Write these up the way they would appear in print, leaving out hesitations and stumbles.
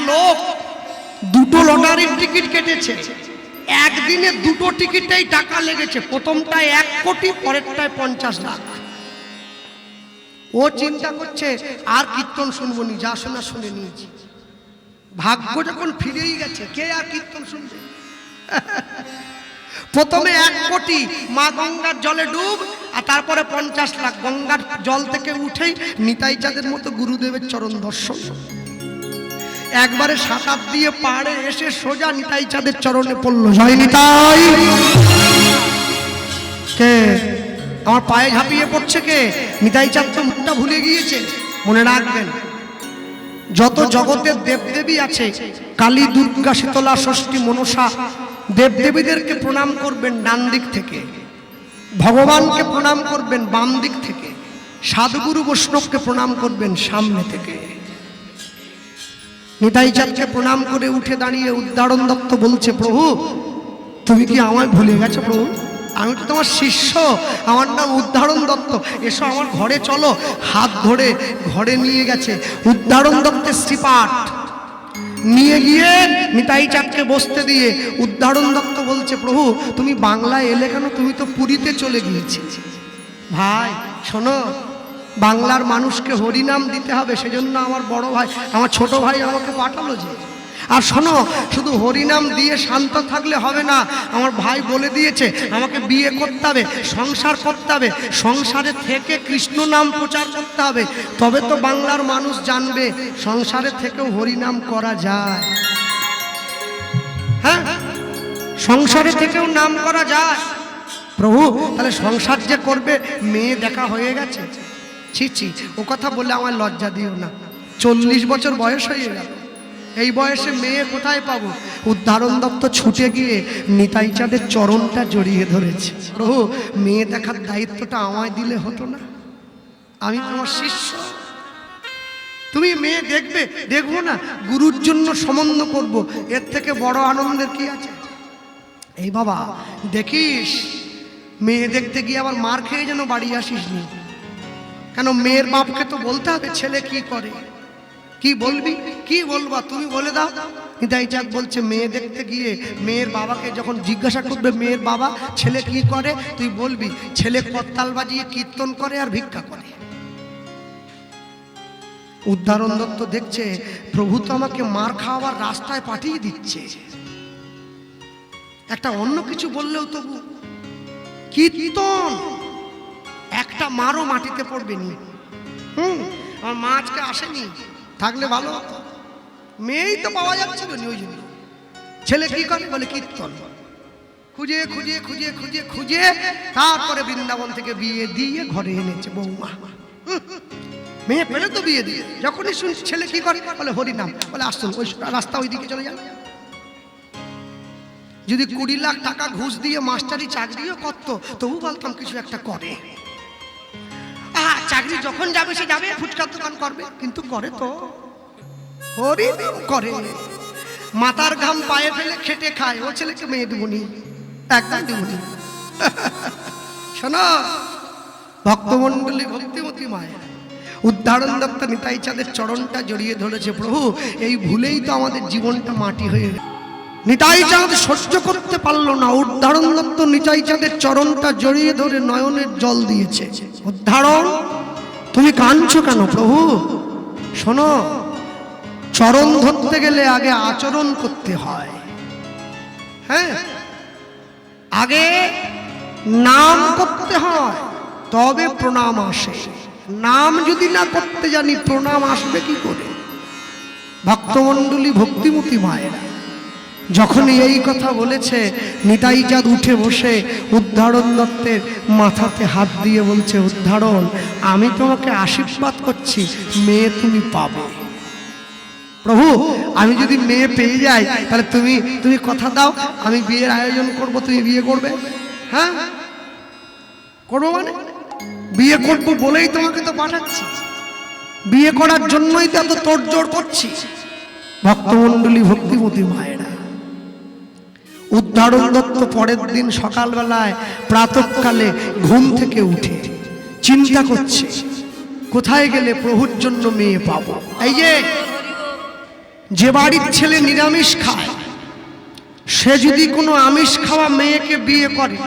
লোক দুটো লটারির টিকিট কেটেছে, একদিনে দুটো টিকিটেই টাকা লেগেছে, প্রথমটায় 1 কোটি, পরেরটায় 50 লাখ। ও চিন্তা করছে আর কীর্তন শুনবো নি, যা শোনা শুনে নিয়েছি। ভাগ্য যখন ফিরেই গেছে, কে আর কীর্তন শুনবে? প্রথমে 1 কোটি, মা গঙ্গার জলে ডুব, আর তারপরে 50 লাখ। গঙ্গার জল থেকে উঠেই নিতাই চাঁদের মতো গুরুদেবের চরণ দর্শন। একবারে সাঁতার দিয়ে পাড়ে এসে সোজা নিতাই চাঁদের চরণে পড়ল। জয় নিতাই। কে আমার পায়ে ঝাঁপিয়ে পড়ছে? কে? নিতাই চাঁদ তো মুখটা ভুলে গিয়েছে। মনে রাখবেন, যত জগতের দেবদেবী আছে, কালী, দুর্গা, শীতলা, ষষ্ঠী, মনসা, দেবদেবীদেরকে প্রণাম করবেন ডান দিক থেকে, ভগবানকে প্রণাম করবেন বাম দিক থেকে, সাধুগুরু বৈষ্ণবকে প্রণাম করবেন সামনে থেকে। নিতাই চাঁদকে প্রণাম করে উঠে দাঁড়িয়ে উদ্ধারণ দত্ত বলছে, প্রভু তুমি কি আমায় ভুলে গেছো? প্রভু, আমি তো তোমার শিষ্য, আমার নাম উদ্ধারণ দত্ত, এসো আমার ঘরে চলো। হাত ধরে ঘরে নিয়ে গেছে। উদ্ধারণ দত্তের শ্রীপাঠ নিয়ে গিয়ে নিতাই চাঁদকে বসতে দিয়ে উদ্ধারণ দত্ত বলছে, প্রভু তুমি বাংলায় এলে কেন? তুমি তো পুরীতে চলে গিয়েছি। ভাই শোনো, বাংলার মানুষকে হরিনাম দিতে হবে, সেজন্য আমার বড় ভাই, আমার ছোট ভাই আমাকে পাঠালো যে। আর শোনো, শুধু হরিনাম দিয়ে শান্ত থাকলে হবে না, আমার ভাই বলে দিয়েছে আমাকে বিয়ে করতে হবে, সংসার করতে হবে, সংসারে থেকে কৃষ্ণ নাম প্রচার করতে হবে, তবে তো বাংলার মানুষ জানবে সংসারে থেকেও হরিনাম করা যায়। হ্যাঁ, সংসারে থেকেও নাম করা যায়। প্রভু তাহলে সংসার যে করবে, মেয়ে দেখা হয়ে গেছে? ছি ছি, ও কথা বলে আমার লজ্জা দিও না। 40 বছর বয়স হয়ে গেল, এই বয়সে মেয়ে কোথায় পাবো? উদ্ধারণ দত্ত ছুটে গিয়ে নিতাই চাঁদের চরণটা জড়িয়ে ধরেছে। প্রভু মেয়ে দেখার দায়িত্বটা আমায় দিলে হতো না? আমি তোমার শিষ্য, তুমি মেয়ে দেখবে, দেখবো না? গুরুর জন্য সম্বন্ধ করব, এর থেকে বড় আনন্দের কি আছে? এই বাবা দেখিস, মেয়ে দেখতে গিয়ে আবার মার খেয়ে যেন বাড়ি আসিস নি। কেন? মেয়ের বাপকে তো বলতে হবে ছেলে কি করে। কি বলবি? কি বলবা? তুমি বলে দাও। নিতাই চাঁদ বলছে, মেয়ে দেখতে গিয়ে মেয়ের বাবাকে যখন জিজ্ঞাসা করবে, মেয়ের বাবা ছেলে কি করে, তুই বলবি ছেলে করতাল বাজিয়ে কীর্তন করে আর ভিক্ষা করে। উদ্ধারণ দত্ত দেখছে, প্রভু তো আমাকে মার খাওয়ার রাস্তায় পাঠিয়ে দিচ্ছে, একটা অন্য কিছু বললেও তবু কীর্তন, একটা মারও মাটিতে পড়বে নি। আমার মা আজকে আসেনি, থাকলে ভালো হতো। মেয়েই তো পাওয়া যাচ্ছিল না, ওই জন্য। ছেলে কি করে? বলে কীর্তন। খুঁজে খুঁজে খুঁজে খুঁজে খুঁজে তারপরে বৃন্দাবন থেকে বিয়ে দিয়ে ঘরে এনেছে বৌমা। মেয়ে পেলে তো বিয়ে দিয়ে। যখনই শুনছি ছেলে কি করে, বলে হরিনাম। বলে আসুন, ওই রাস্তা ওই দিকে চলে যান। যদি 20 লাখ টাকা ঘুষ দিয়ে মাস্টারি চাকরিও করতো, তবু বলতাম কিছু একটা করে। চাকরি যখন যাবে সে যাবে, ফুচকার দোকান করবে, কিন্তু করে তো হরিনাম করে। মাথার ঘাম পায়ে ফেলে খেটে খায়। ও ছেলেকে মেয়ে দেবনি, একদম দেবনি। শোনো ভক্তমণ্ডলী, ভক্তিমতী মায়ের, উদ্ধারণ দত্ত নিতাই চাঁদের চরণটা জড়িয়ে ধরেছে। প্রভু এই ভুলেই তো আমাদের জীবনটা মাটি হয়ে গেল। নিতাই চাঁদ সহ্য করতে পারলো না, উদ্ধারণ দত্ত নিতাই চাঁদের চরণটা জড়িয়ে ধরে নয়নের জল দিয়েছে। উদ্ধারণ তুমি কাঁদছো কেন? প্রভু শোনো, চরণ ধরতে গেলে আগে আচরণ করতে হয়। হ্যাঁ, আগে নাম করতে হয়, তবে প্রণাম আসে। নাম যদি না করতে জানি, প্রণাম আসবে কি করে? ভক্তমণ্ডলী, ভক্তিমতী মায়েরা যখন এই কথা বলেছে, নিতাই চাঁদ উঠে বসে উদ্ধারণ দত্তের মাথাতে হাত দিয়ে বলছে, উদ্ধারণ আমি তোমাকে আশীর্বাদ করছি, মেয়ে তুমি পাবে। প্রভু আমি যদি মেয়ে পেয়ে যাই, তাহলে তুমি কথা দাও, আমি বিয়ের আয়োজন করব, তুমি বিয়ে করবে? হ্যাঁ করবো। মানে বিয়ে করবো বলেই তোমাকে তো পাঠাচ্ছি, বিয়ে করার জন্যই তো এত তোড়জোড় করছি। ভক্তমণ্ডলী, ভক্তিমতী মায়েরা, উদ্ধারণ দত্ত পরের দিন সকালবেলায় প্রাতঃকালে ঘুম থেকে উঠে চিন্তা করছে, কোথায় গেলে প্রভুর জন্য মেয়ে পাবো। এই যে যে বাড়ির ছেলে নিরামিষ খায় সে যদি কোনো আমিষ খাওয়া মেয়েকে বিয়ে করে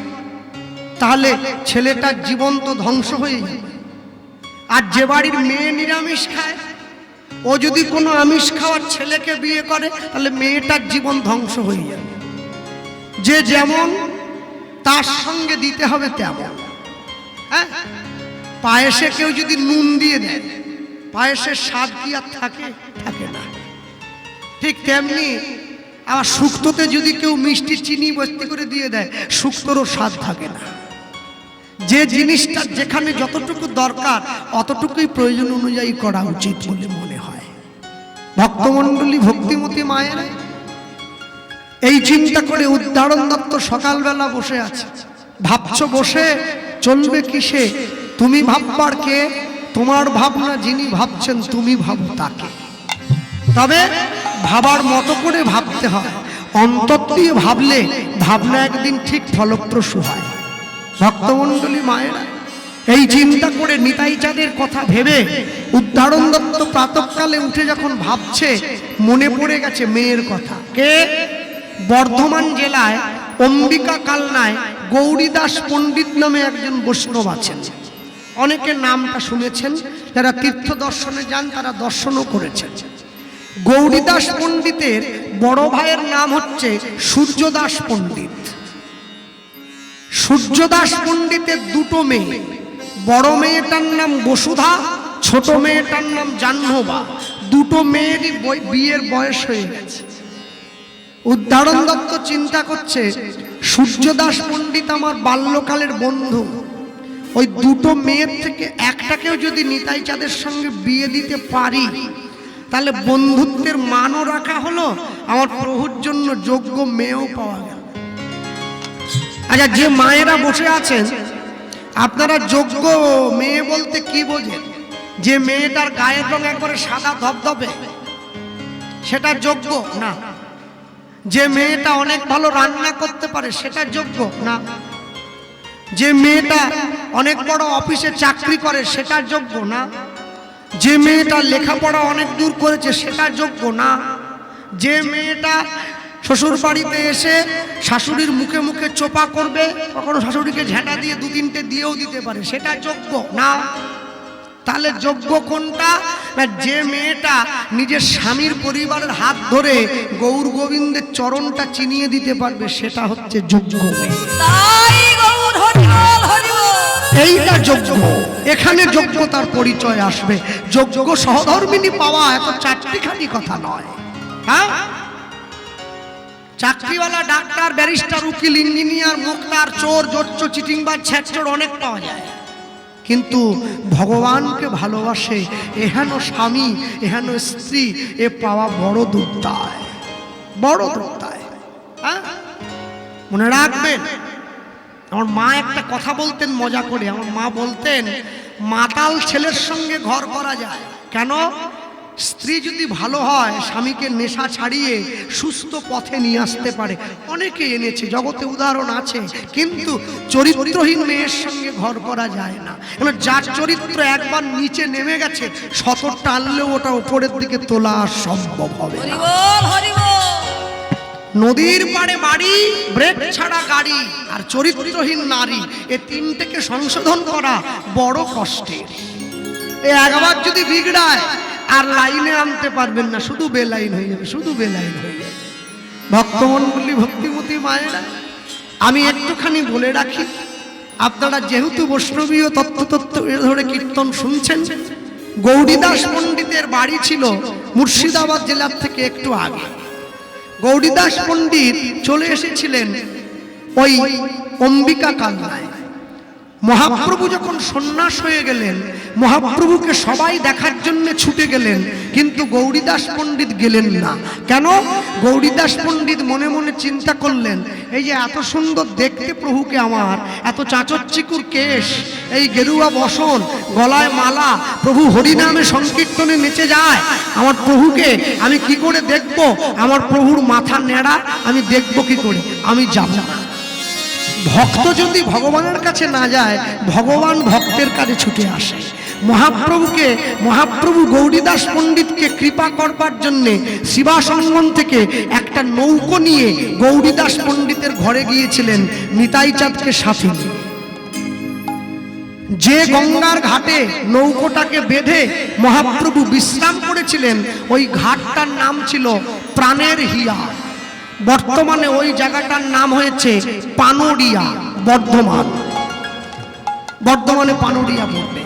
তাহলে ছেলেটার জীবন তো ধ্বংস হয়ে যাবে। আর যে বাড়ির মেয়ে নিরামিষ খায় ও যদি কোনো আমিষ খাওয়ার ছেলেকে বিয়ে করে তাহলে মেয়েটার জীবন ধ্বংস হয়ে যাবে। যে যেমন তার সঙ্গে দিতে হবে তেমন। হ্যাঁ, পায়েসে কেউ যদি নুন দিয়ে দেয় পায়েসের স্বাদ কি আর থাকে? থাকে না। ঠিক তেমনি আবার শুক্তোতে যদি কেউ মিষ্টি চিনি বস্তি করে দিয়ে দেয় শুক্তোরও স্বাদ থাকে না। যে জিনিসটা যেখানে যতটুকু দরকার অতটুকুই প্রয়োজন অনুযায়ী করা উচিত বলে মনে হয়। ভক্তমণ্ডলী, ভক্তিমতী মায়েরা এই চিন্তা করে উদ্ধারণ দত্ত সকালবেলা বসে আছে। ভাবছো বসে চলবে কিসে? তুমি ভাববার কে? তোমার ভাবনা যিনি ভাবছেন তুমি ভাবো তাকে। তবে ভাবার মতো করে ভাবতে হয়। অন্তর দিয়ে ভাবলে ভাবনা একদিন ঠিক ফলপ্রসূ হয়। ভক্তমণ্ডলী মায়েরা এই চিন্তা করে নিতাই চাঁদের কথা ভেবে উদ্ধারণ দত্ত প্রাতঃকালে উঠে যখন ভাবছে মনে পড়ে গেছে মেয়ের কথা। কে? বর্ধমান জেলায় অম্বিকা কালনায় গৌরীদাস পণ্ডিত নামে একজন বৈষ্ণব আছেন। অনেকে নামটা শুনেছেন, যারা তীর্থ দর্শনে যান তারা দর্শনও করেছেন। গৌরীদাস পণ্ডিতের বড় ভাইয়ের নাম হচ্ছে সূর্যদাস পণ্ডিত। সূর্যদাস পণ্ডিতের দুটো মেয়ে, বড় মেয়েটার নাম বসুধা, ছোট মেয়েটার নাম জাহ্নবা। দুটো মেয়েরই বিয়ের বয়স হয়ে গেছে। উদ্ধারণ দত্ত চিন্তা করছে সূর্যদাস পণ্ডিত আমার বাল্যকালের বন্ধু, ওই দুটো মেয়ের থেকে একটাকেও যদি নিতাই চাঁদের সঙ্গে বিয়ে দিতে পারি তাহলে বন্ধুত্বের মানও রাখা হলো, আমার প্রভুর জন্য যোগ্য মেয়েও পাওয়া গেল। আচ্ছা, যে মায়েরা বসে আছেন আপনারা যোগ্য মেয়ে বলতে কি বোঝেন? যে মেয়েটার গায়ের রং একবারে সাদা ধবধবে সেটা যোগ্য না। যে মেয়েটা অনেক ভালো রান্না করতে পারে সেটা যোগ্য না। যে মেয়েটা অনেক বড় অফিসে চাকরি করে সেটা যোগ্য না। যে মেয়েটা লেখাপড়া অনেক দূর করেছে সেটা যোগ্য না। যে মেয়েটা শ্বশুর বাড়িতে এসে শাশুড়ির মুখে মুখে চোপা করবে, কখনো শাশুড়িকে ঝেঁটা দিয়ে দু তিনটে দিয়েও দিতে পারে, সেটা যোগ্য না। তাহলে যোগ্য কোনটা? না, যে মেয়েটা নিজের স্বামীর পরিবারের হাত ধরে গৌর গোবিন্দের চরণটা চিনিয়ে দিতে পারবে সেটা হচ্ছে যোগ্য মেয়ে। এইটা যোগ্য। এখানে যোগ্যতার পরিচয় আসবে। যোগ্য সহধর্মিনী পাওয়া এত চারটিখানি কথা নয়। হ্যাঁ, চাকরিওয়ালা ডাক্তার, ব্যারিস্টার, উকিল, ইঞ্জিনিয়ার, মুক্তার, চোর, জোচ্চো, চিটিংবাজ, ছেচর অনেক পাওয়া যায়। কিন্তু ভগবানকে ভালোবাসে এহেন স্বামী, এহেন স্ত্রী এ পাওয়া বড় দুর্দায়, বড় দুর্দায়। হ্যাঁ, মনে রাখবেন, আমার মা একটা কথা বলতেন মজা করে। আমার মা বলতেন মাতাল ছেলের সঙ্গে ঘর করা যায়। কেন? স্ত্রী যদি ভালো হয় স্বামীকে নেশা ছাড়িয়ে সুস্থ পথে নিয়ে আসতে পারে। অনেকে এনেছে, জগতে উদাহরণ আছে। কিন্তু চরিত্রহীন মেয়ের সঙ্গে ঘর করা যায় না। যার চরিত্র একবার নিচে নেমে গেছে শত টানলেও ওটা উপরের দিকে তোলা সম্ভব হবে না। নদীর পাড়ে বাড়ি, ব্রেক ছাড়া গাড়ি আর চরিত্রহীন নারী, এ তিনটেকে সংশোধন করা বড় কষ্টের। একবার যদি বিগড়ায় আর লাইনে আনতে পারবেন না, শুধু বেলাইন হয়ে যাবে, শুধু বেলাইন হয়ে যাবে। ভক্তমণ্ডলী, ভক্তিমতী মায়েরা, আমি একটুখানি বলে রাখি, আপনারা যেহেতু বৈষ্ণবীয় তত্ত্ব এর ধরে কীর্তন শুনছেন, গৌরীদাস পণ্ডিতের বাড়ি ছিল মুর্শিদাবাদ জেলার থেকে একটু আগে। গৌরীদাস পণ্ডিত চলে এসেছিলেন ওই অম্বিকা কালনায়। মহাপ্রভু যখন সন্ন্যাস হয়ে গেলেন, মহাপ্রভুকে সবাই দেখার জন্য ছুটে গেলেন, কিন্তু গৌরীদাস পণ্ডিত গেলেন না। কেন? গৌরীদাস পণ্ডিত মনে মনে চিন্তা করলেন, এই যে এত সুন্দর দেখতে প্রভুকে আমার, এত চাঁচর চিকুর কেশ, এই গেরুয়া বসন, গলায় মালা, প্রভু হরিনামে সংকীর্তনে নেচে যায়, আমার প্রভুকে আমি কি করে দেখব? আমার প্রভুর মাথা নেড়া, আমি দেখব কি করে? আমি যাব না। ভক্ত যদি ভগবানের কাছে না যায়, ভগবান ভক্তের কাছে ছুটে আসে। মহাপ্রভু গৌরীদাস পণ্ডিতকে কৃপা করবার জন্যে শিবাসঙ্গম থেকে একটা নৌকো নিয়ে গৌরীদাস পণ্ডিতের ঘরে গিয়েছিলেন নিতাই চাঁদকে সাথে নিয়ে। যে গঙ্গার ঘাটে নৌকোটাকে বেঁধে মহাপ্রভু বিশ্রাম করেছিলেন ওই ঘাটটার নাম ছিল প্রাণের হিয়া। বর্তমানে ওই জায়গাটার নাম হয়েছে পানোরিয়া, বর্ধমানে পানোরিয়া পড়বে।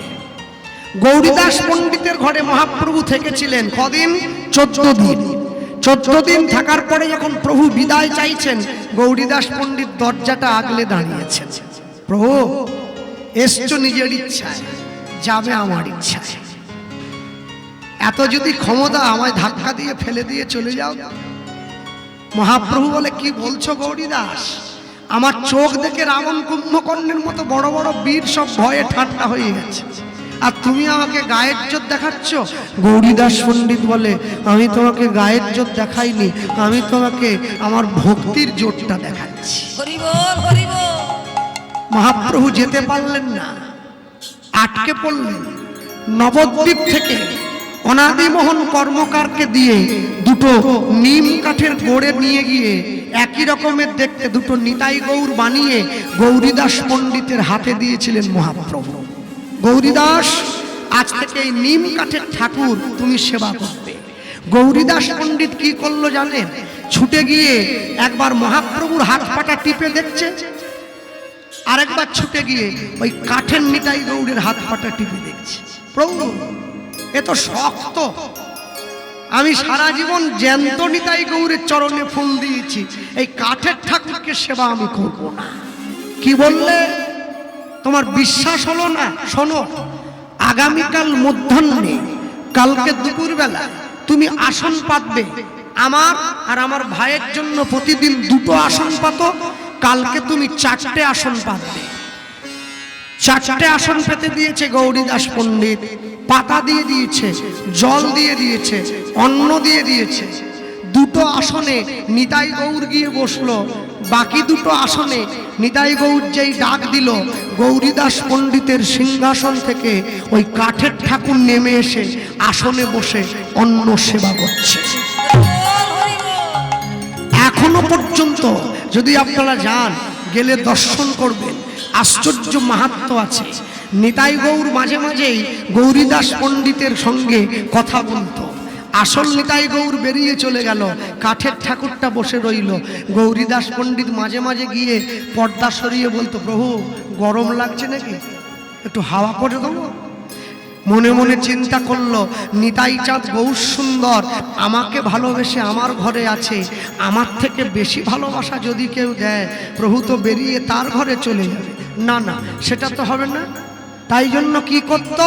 গৌরীদাস পণ্ডিতের ঘরে মহাপ্রভু থেকেছিলেন কদিন? 14 দিন। 14 দিন থাকার পরে যখন প্রভু বিদায় চাইছেন, গৌরীদাস পণ্ডিত দরজাটা আগলে দাঁড়িয়েছেন। প্রভু এসছো নিজের ইচ্ছায়, যাবে আমার ইচ্ছায়। এত যদি ক্ষমতা, আমায় ধাক্কা দিয়ে ফেলে দিয়ে চলে যাও। মহাপ্রভু বলে, কি বলছো গৌরীদাস? আমার চোখ দেখে রাবণ কুম্ভকর্ণের মতো বড় বড় বীর সব ভয়ে ঠান্ডা হয়ে গেছে, আর তুমি আমাকে গায়ের জোর দেখাচ্ছ? গৌরীদাস পণ্ডিত বলে, আমি তোমাকে গায়ের জোর দেখাইনি, আমি তোমাকে আমার ভক্তির জোরটা দেখাচ্ছি। হরি বল, হরি বল। মহাপ্রভু যেতে পারলেন না, আটকে পড়লেন। নবদ্বীপ থেকে অনাদিমোহন কর্মকারকে দিয়ে দুটো নিম কাঠের গোড়ে নিয়ে গিয়ে একই রকমের দেখতে দুটো নিতাই গৌর বানিয়ে গৌরীদাস পণ্ডিতের হাতে দিয়েছিলেন মহাপ্রভু। গৌরীদাস, আজ থেকে এই নিম কাঠের ঠাকুর তুমি সেবা করবে। গৌরীদাস পণ্ডিত কি করলো জানেন? ছুটে গিয়ে একবার মহাপ্রভুর হাত পাটা টিপে দেখছে, আরেকবার ছুটে গিয়ে ওই কাঠের নিতাই গৌরের হাত পাটা টিপে দেখছে। প্রভু এ তো শক্ত, আমি সারা জীবন জ্যান্ত নিতাই গৌরের চরণে ফুল দিয়েছি, এই কাঠের ঠাকুরকে সেবা আমি করব না। কি বললে? তোমার বিশ্বাস হলো না? শোনো, আগামীকাল মধ্যাহ্নে, কালকে দুপুরবেলা তুমি আসন পাতবে। আমার আর আমার ভাইয়ের জন্য প্রতিদিন 2টো আসন পাতো, কালকে তুমি 4টে আসন পাতবে। 4টে আসন পেতে দিয়েছে গৌরীদাস পণ্ডিত, পাতা দিয়ে দিয়েছে, জল দিয়ে দিয়েছে, অন্ন দিয়ে দিয়েছে। 2টো আসনে নিতাই গৌর গিয়ে বসলো, বাকি 2টো আসনে নিতাই গৌর যেই ডাক দিল, গৌরীদাস পণ্ডিতের সিংহাসন থেকে ওই কাঠের ঠাকুর নেমে এসে আসনে বসে অন্ন সেবা করছে। এখনো পর্যন্ত যদি আপনারা যান, গেলে দর্শন করবেন, আশ্চর্য মাহাত্ম্য আছে। নিতাই গৌর মাঝে মাঝেই গৌরীদাস পণ্ডিতের সঙ্গে কথা বলতো। আসল নিতাই গৌর বেরিয়ে চলে গেল, কাঠের ঠাকুরটা বসে রইল। গৌরীদাস পণ্ডিত মাঝে মাঝে গিয়ে পর্দা সরিয়ে বলতো, প্রভু গরম লাগছে নাকি, একটু হাওয়া করে দেবো? মনে মনে চিন্তা করলো, নিতাই চাঁদ গৌর সুন্দর, আমাকে ভালোবেসে আমার ঘরে আছে, আমার থেকে বেশি ভালোবাসা যদি কেউ দেয়, প্রভু তো বেরিয়ে তার ঘরে চলে যাবে। না না, সেটা তো হবে না। তাই জন্য কি করত?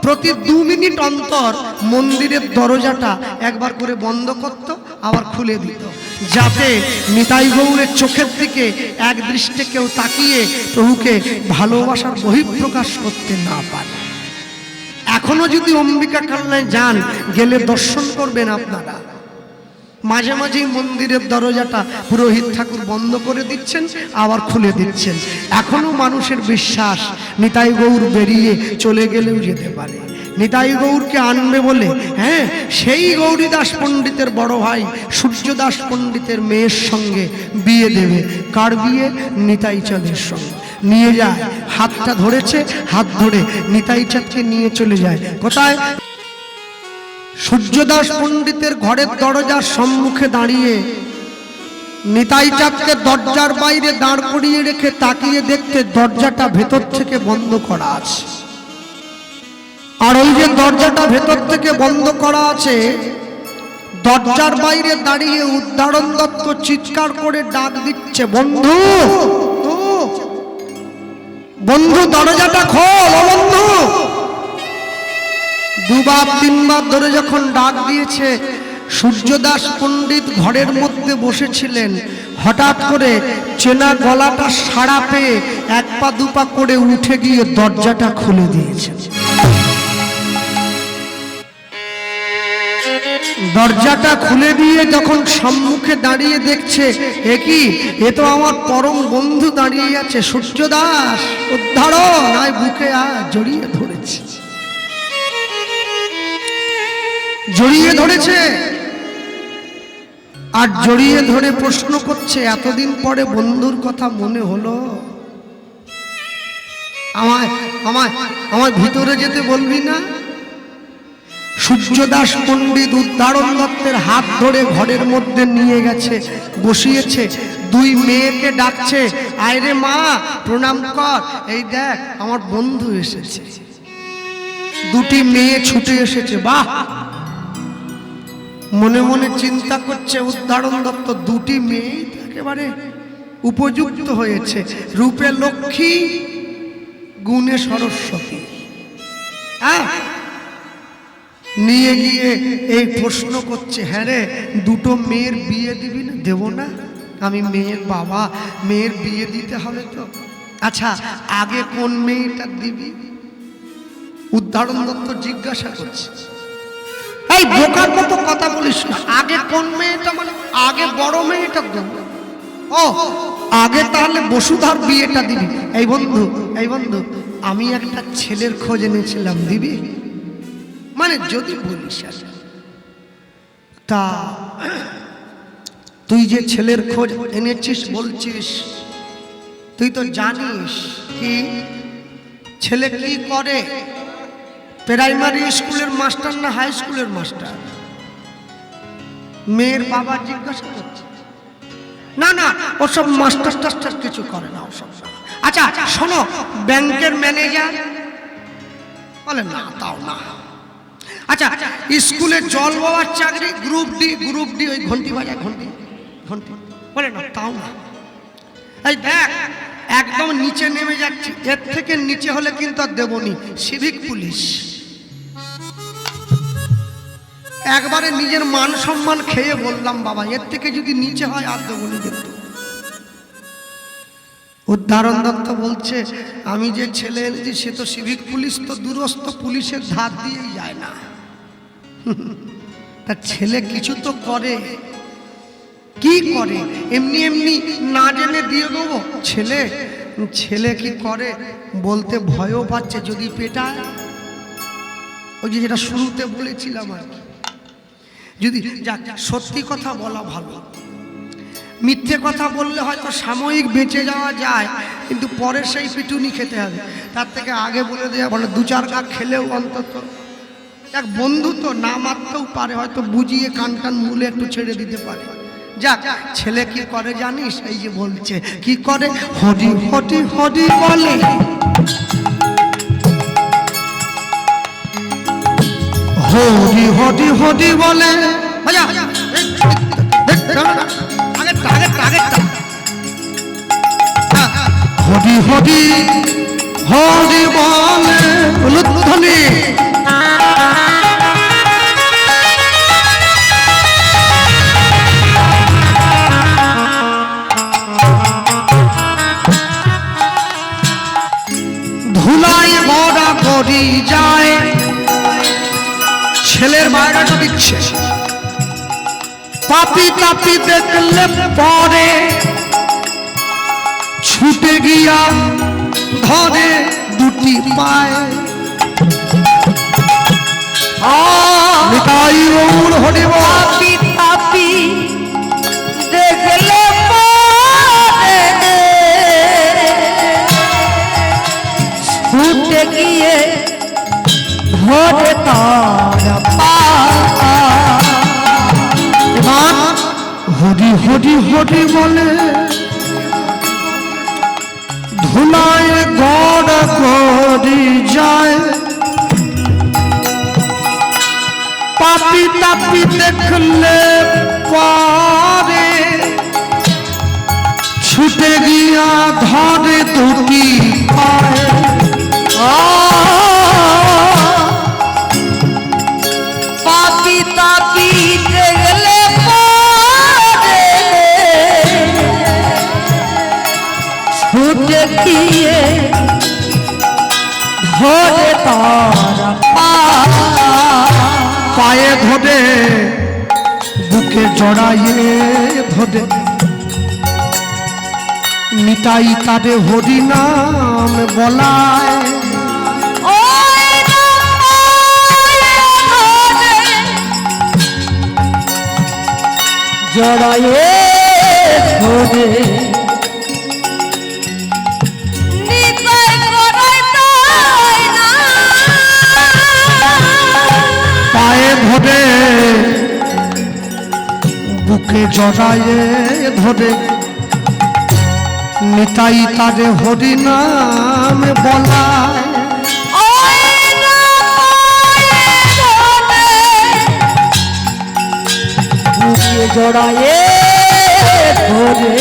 প্রতি 2 মিনিট অন্তর মন্দিরের দরজাটা একবার করে বন্ধ করত, আবার খুলে দিত, যাতে নিতাই গৌরের চোখের দিকে এক দৃষ্টে কেউ তাকিয়ে প্রভুকে ভালোবাসার বহিঃপ্রকাশ করতে না পারে। এখনো যদি অম্বিকা কালনায় যান, গেলে দর্শন করবেন আপনারা, মাঝে মাঝেই মন্দিরের দরজাটা পুরোহিত ঠাকুর বন্ধ করে দিচ্ছেন, আবার খুলে দিচ্ছেন। এখনো মানুষের বিশ্বাস নিতাই গৌর বেরিয়ে চলে গেলেও যেতে পারে, নিতাই গৌরকে আনবে বলে। হ্যাঁ, সেই গৌরীদাস পণ্ডিতের বড় ভাই সূর্যদাস পণ্ডিতের মেয়ের সঙ্গে বিয়ে দেবে। কার বিয়ে? নিতাই চাঁদের সঙ্গে। নিয়ে যায়, হাতটা ধরেছে, হাত ধরে নিতাই চাঁদকে নিয়ে চলে যায়। কোথায়? সূর্যদাস পণ্ডিতের ঘরের দরজার সম্মুখে দাঁড়িয়ে নিতাই চাঁদকে দরজার বাইরে দাঁড় করিয়ে রেখে তাকিয়ে দেখতে দরজাটা ভেতর থেকে বন্ধ করা আছে। আর ওই যে দরজাটা ভেতর থেকে বন্ধ করা আছে, দরজার বাইরে দাঁড়িয়ে উদ্ধারণ দত্ত চিৎকার করে ডাক দিচ্ছে, বন্ধু বন্ধু দরজাটা খোল, ও বন্ধু। 2-3 ধরে যখন ডাক দিয়েছে, সূর্যদাস পণ্ডিত ঘরের মধ্যে বসেছিলেন। হঠাৎ করে চেনা গলাটা সাড়া পেয়ে 1 পা 2 পা করে উঠে গিয়ে দরজাটা খুলে দিয়েছে। দরজাটা খুলে দিয়ে যখন সম্মুখে দাঁড়িয়ে দেখছে, এ কি, এ তো আমার পরম বন্ধু দাঁড়িয়ে আছে, সূর্যদাস উদ্ধারণ, আয় বুকে জড়িয়ে ধরেছে। জড়িয়ে ধরেছে আর জড়িয়ে ধরে প্রশ্ন করছে, এতদিন পরে বন্ধুর কথা মনে হলো? আমায় আমায় আমায় ভিতরে যেতে বলবি না? সূর্যদাস পণ্ডিত উদ্ধারণ দত্তের হাত ধরে ঘরের মধ্যে নিয়ে গেছে, বসিয়েছে, দুই মেয়েকে ডাকছে, আয় রে মা প্রণাম কর, এই দেখ আমার বন্ধু এসেছে। দুটি মেয়ে ছুটে এসেছে। বাহ! মনে মনে চিন্তা করছে উদ্ধারণ দত্ত, দুটি মেয়ে একেবারে উপযুক্ত হয়েছে, রূপে লক্ষ্মী গুণে সরস্বতী। নিয়ে গিয়ে এই প্রশ্ন করছে, হ্যাঁ রে দুটো মেয়ের বিয়ে দিবি না? দেব না, আমি মেয়ের বাবা, মেয়ের বিয়ে দিতে হবে তো। আচ্ছা আগে কোন মেয়েটা দিবি? উদ্ধারণ দত্ত জিজ্ঞাসা করছে। এই বোকার মতো কথা বলিস না, আগে কোন মেয়েটা মানে আগে বড় মেয়েটা দেব। ও আগে তাহলে বসুধার বিয়েটা দিবি। এই বন্ধু আমি একটা ছেলের খোঁজ এনেছিলাম, দিবি? মানে যদি বলিস। তা তুই যে ছেলের খোঁজ এনেছিস বলছিস, তুই তো জানিস কি ছেলে কি করে? প্রাইমারি স্কুলের মাস্টার না হাই স্কুলের মাস্টার? মেয়ের বাবা জিজ্ঞাসা করছে। না না ওসব মাস্টার টাস্টার কিছু করে না ওসব। আচ্ছা শোনো, ব্যাংকের ম্যানেজার? বলে না, তাও না। আচ্ছা স্কুলে জল বাবার চাকরি, গ্রুপ ডি ওই ঘন্টি বাজায়, ঘন্টি বলে না, তাও না। এই দেখ একদম নিচে নেমে যাচ্ছি, এর থেকে নিচে হলে কিন্তু আর দেবনি, সিভিক পুলিশ। একবারে নিজের মান সম্মান খেয়ে বললাম বাবা, এর থেকে যদি নিচে হয় আর দেবনি কিন্তু। উদ্ধারণ দত্ত বলছে, আমি যে ছেলে এনেছি সে তো সিভিক পুলিশ, তো দূরস্থ পুলিশের ধার দিয়েই যায় না। তার ছেলে কিছু তো করে। কি করে? এমনি এমনি না জেনে দিয়ে দেবো? ছেলে কি করে বলতে ভয়ও পাচ্ছে, যদি পেটায়। ওই যে যেটা শুরুতে বলেছিলাম আর কি, যদি যাক সত্যি কথা বলা ভালো, মিথ্যে কথা বললে হয়তো সাময়িক বেঁচে যাওয়া যায়, কিন্তু পরে সেই পিটুনি খেতে হবে। তার থেকে আগে বলে দেওয়া ভালো, দু চার গা খেলেও অন্তত এক বন্ধু তো না মারতেও পারে, হয়তো বুঝিয়ে কান কান মুলে একটু ছেড়ে দিতে পারে। যাক ছেলে কি করে জানিস? এই যে বলছে কি করে, হরি হরি হরি বলে, হরি হরি হরি বলে। হরি হরি হরি বলে উলুধ্বনি। ধুলাই বড়া করি যায়, ছেলের বায়োডাটা দিচ্ছে। পাপি তাপি দেখলে পরে ছুটে গিয়া ধরে দুটি পায়। নিতাই গৌর হরি বল। পাপি তাপি দেখলে পরে ছুটে গিয়ে ধরে তার পায়। হরি হরি হরি বলে ধুলায় গড় করি যায়। পাপি তাপি দেখলে পরে ছুটে গিয়া ধরে দুটি পায়। পাপি তাপি দেখলে পরে ছুটে গিয়ে ধরে তার পায়ে ধরে বুকে জড়াইয়ে ধরে নিতাই তারে হরি নাম বলায়। জড়ায়ে ধরে নিতাই করাই তাই না পায়ে ধরে বুকে জড়ায়ে ধরে নিতাই তারে হরি নাম বলায় ওই না বুকে জড়ায়ে ধরে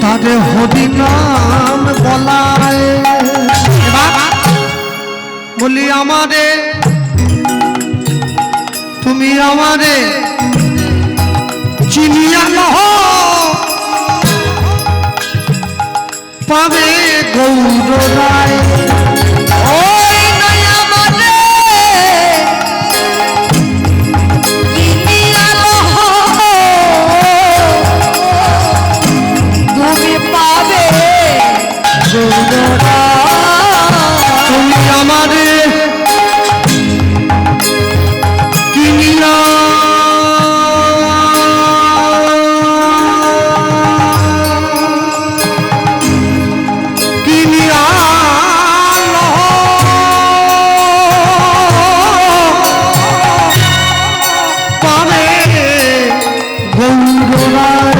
তারে হরি নাম বলায়। এবার বলি আমারে তুমি আমারে চিনিয়া লহ পাবে গৌর রায় ওই নয়া মনে কিনিয়া লহ তুমি পাবে গৌররা তুমি আমারে কিনিয়া কিনিয়া লহ পাবে গৌর রায়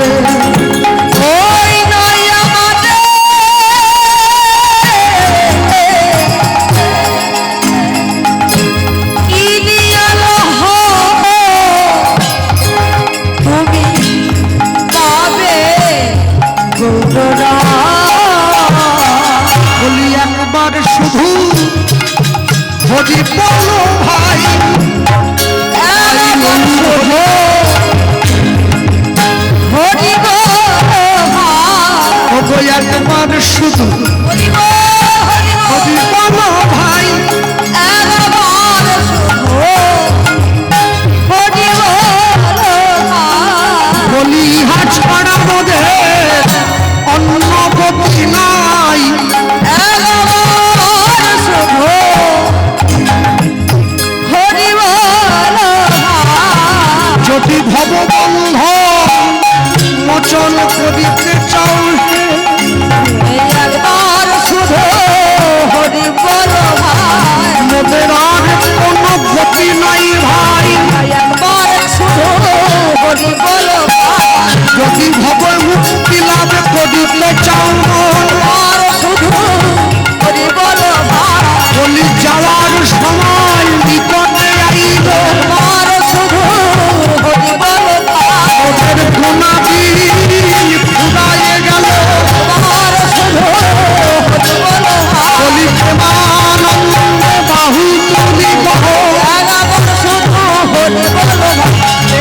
ওই নয়া মনে কিনিয়া লহ তুমি পাবে গৌররা বলি একবার শুধু হরি বলো ভাই হরি গো ওগো একবার শুধু হরি গো হরি বলো ভাই একবার শুধু হরি গো বলি ইহা ছাড়া বোধে অন্য গতি নাই একবার শুধু হরি বল যদি ভববন্ধ মোচন করিতে চাও একবার শুধু হরি বল ভাই মোদের আর কোনো গতি নাই ভাই একবার শুধু হরি বল ভাই যদি ভব মুক্তি লাভ করিতে চাও একবার শুধু হরি বল ভাই বলি যাওয়ার সময় নিকটে আইব একবার শুধু হরি বল ভাই ওদের গুণাবি ফুরায়ে গেল একবার শুধু হরি বল ভাই বলি প্রেমানন্দ বাহু তুলি বহ একবার শুধু হরি বল ভাই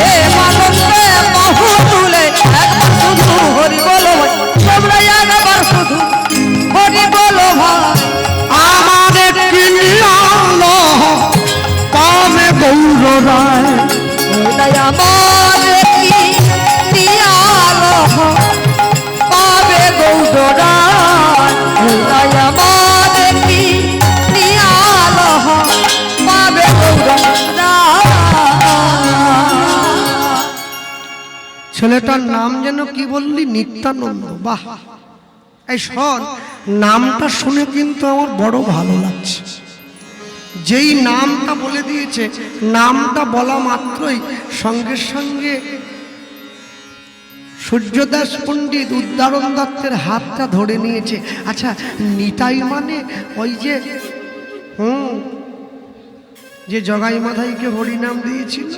প্রেমানন্দে বাহু তুলে একবার শুধু হরি বল ভাই তোমরা একবার শুধু হরি বল ভাই আমাদের কিনিয়াল পাবে গৌর রায় ওইটাই আমার কি নিয়াল পাবে গৌররা ওইটাই আমার কি নিয়াল পাবে গৌররা ছেলেটার নাম যেন কি বললি নিত্যানন্দ বাহ এই শোন নামটা শুনে কিন্তু আমার বড় ভালো লাগছে যেই নামটা বলে দিয়েছে নামটা বলা মাত্রই সঙ্গে সঙ্গে সূর্যদাস পণ্ডিত উদ্দারণ দত্তের হাতটা ধরে নিয়েছে। আচ্ছা নিতাই মানে ওই যে যে জগাই মাথাইকে হরিনাম দিয়েছিল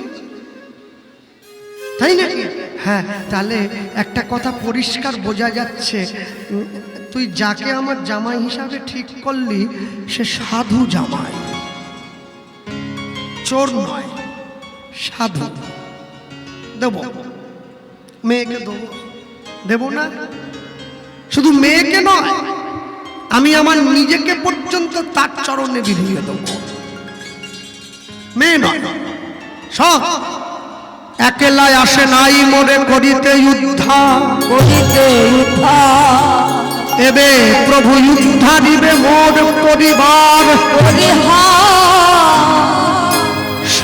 তাই নাকি? হ্যাঁ, তাহলে একটা কথা পরিষ্কার বোঝা যাচ্ছে, তুই যাকে আমার জামাই হিসাবে ঠিক করলি সে সাধু জামাই, চোর নয়, সাধু। দেব মেয়েকে, দেব না, শুধু মেয়েকে নয়, আমি আমার নিজেকে পর্যন্ত তার চরণে বিলিয়ে দেব। মেয়ে নয়, সব একলায় আসে নাই মোরে করিতে যুদ্ধা, করিতে উঠা এবে প্রভু যুদ্ধা দিবে মোর পরিবার।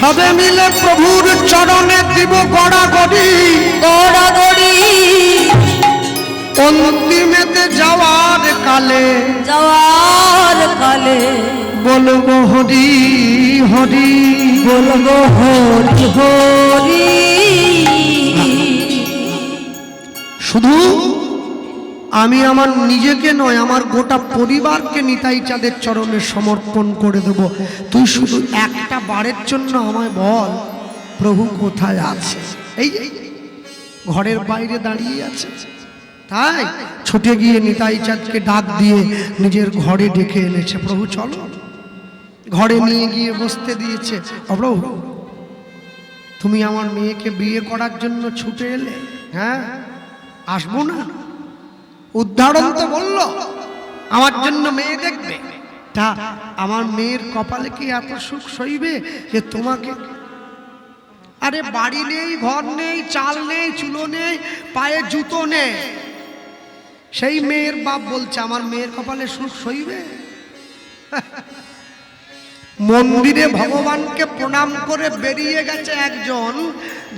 সবে মিলে প্রভুর চরণে দিব গড়াগড়ি গড়াগড়ি অন্তিমেতে যাওয়ার কালে বলবো হরি হরি বলবো হরি হরি। শুধু আমি আমার নিজেকে নয়, আমার গোটা পরিবারকে নিতাই চাঁদের চরণে সমর্পণ করে দেব। তুই শুধু একটা বারের জন্য আমায় বল প্রভু কোথায় আছে। এই যে ঘরের বাইরে দাঁড়িয়ে আছে, তাই ছুটে গিয়ে নিতাই চাঁদকে ডাক দিয়ে নিজের ঘরে ডেকে এনেছে। প্রভু চলো, ঘরে নিয়ে গিয়ে বসতে দিয়েছে। প্রভু তুমি আমার মেয়েকে বিয়ে করার জন্য ছুটে এলে, হ্যাঁ আসবো না? উদাহরণ তো বললো আমার জন্য মেয়ে দেখবে, তা আমার মেয়ের কপালে কি এত সুখ সইবে যে তোমাকে, আরে বাড়ি নেই, ঘর নেই, চাল নেই, চুলো নেই, পায়ে জুতো নেই, সেই মেয়ের বাপ বলছে আমার মেয়ের কপালে সুখ সইবে? মন্দিরে ভগবানকে প্রণাম করে বেরিয়ে গেছে একজন,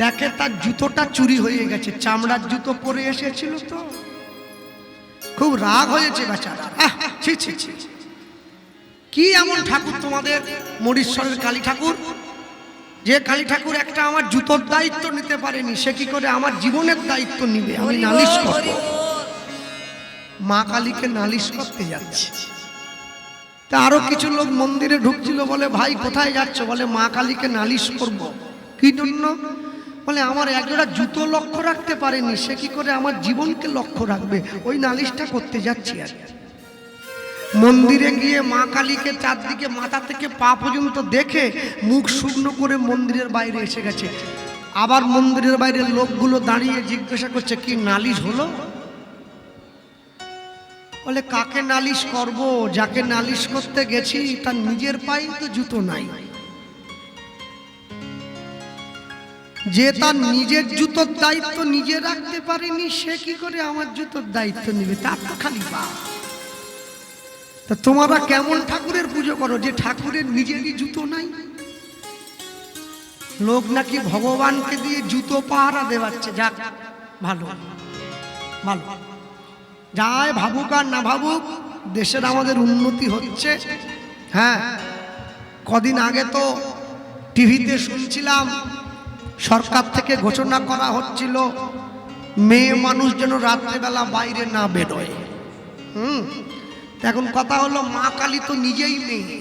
দেখে তার জুতোটা চুরি হয়ে গেছে, চামড়ার জুতো পরে এসেছিল তো, খুব রাগ হয়েছে বেচারা। ছি ছি ছি, কি এমন ঠাকুর তোমাদের মরিশ্বরের কালী ঠাকুর, যে কালী ঠাকুর একটা আমার জুতোর দায়িত্ব নিতে পারেনি, সে কি করে আমার জীবনের দায়িত্ব নিবে? আমি নালিশ করব, মা কালীকে নালিশ করতে যাচ্ছি। তা আরো কিছু লোক মন্দিরে ঢুকছিল, বলে ভাই কোথায় যাচ্ছ? বলে মা কালীকে নালিশ করব। কি জন্য? বলে আমার একজোড়া জুতো লক্ষ্য রাখতে পারেনি, সে কি করে আমার জীবনকে লক্ষ্য রাখবে? ওই নালিশটা করতে যাচ্ছি। আর মন্দিরে গিয়ে মা কালীকে চারদিকে মাথা থেকে পা পর্যন্ত দেখে মুখ শুকনো করে মন্দিরের বাইরে এসে গেছে। আবার মন্দিরের বাইরে লোকগুলো দাঁড়িয়ে জিজ্ঞাসা করছে কি নালিশ হলো? বলে কাকে নালিশ করব? যাকে নালিশ করতে গেছি তার নিজের পায়ে তো জুতো নাই, যে তার নিজের জুতোর দায়িত্ব নিজে রাখতে পারেনি, সে কি করে আমার জুতোর দায়িত্ব নেবে? তার তো খালি পা। তা তোমরা কেমন ঠাকুরের পুজো করো যে ঠাকুরের নিজেরই জুতো নাই? লোক নাকি ভগবানকে দিয়ে জুতো পাহারা দেওয়াচ্ছে। যাক ভালো ভালো, যায় ভাবুক আর না ভাবুক, দেশের আমাদের উন্নতি হচ্ছে। হ্যাঁ, কদিন আগে তো টিভিতে শুনছিলাম সরকার থেকে ঘোষণা করা হচ্ছিল মেয়ে মানুষ যেন রাত্রেবেলা বাইরে না বেরোয়। এখন কথা হলো মা কালী তো নিজেই মেয়ে,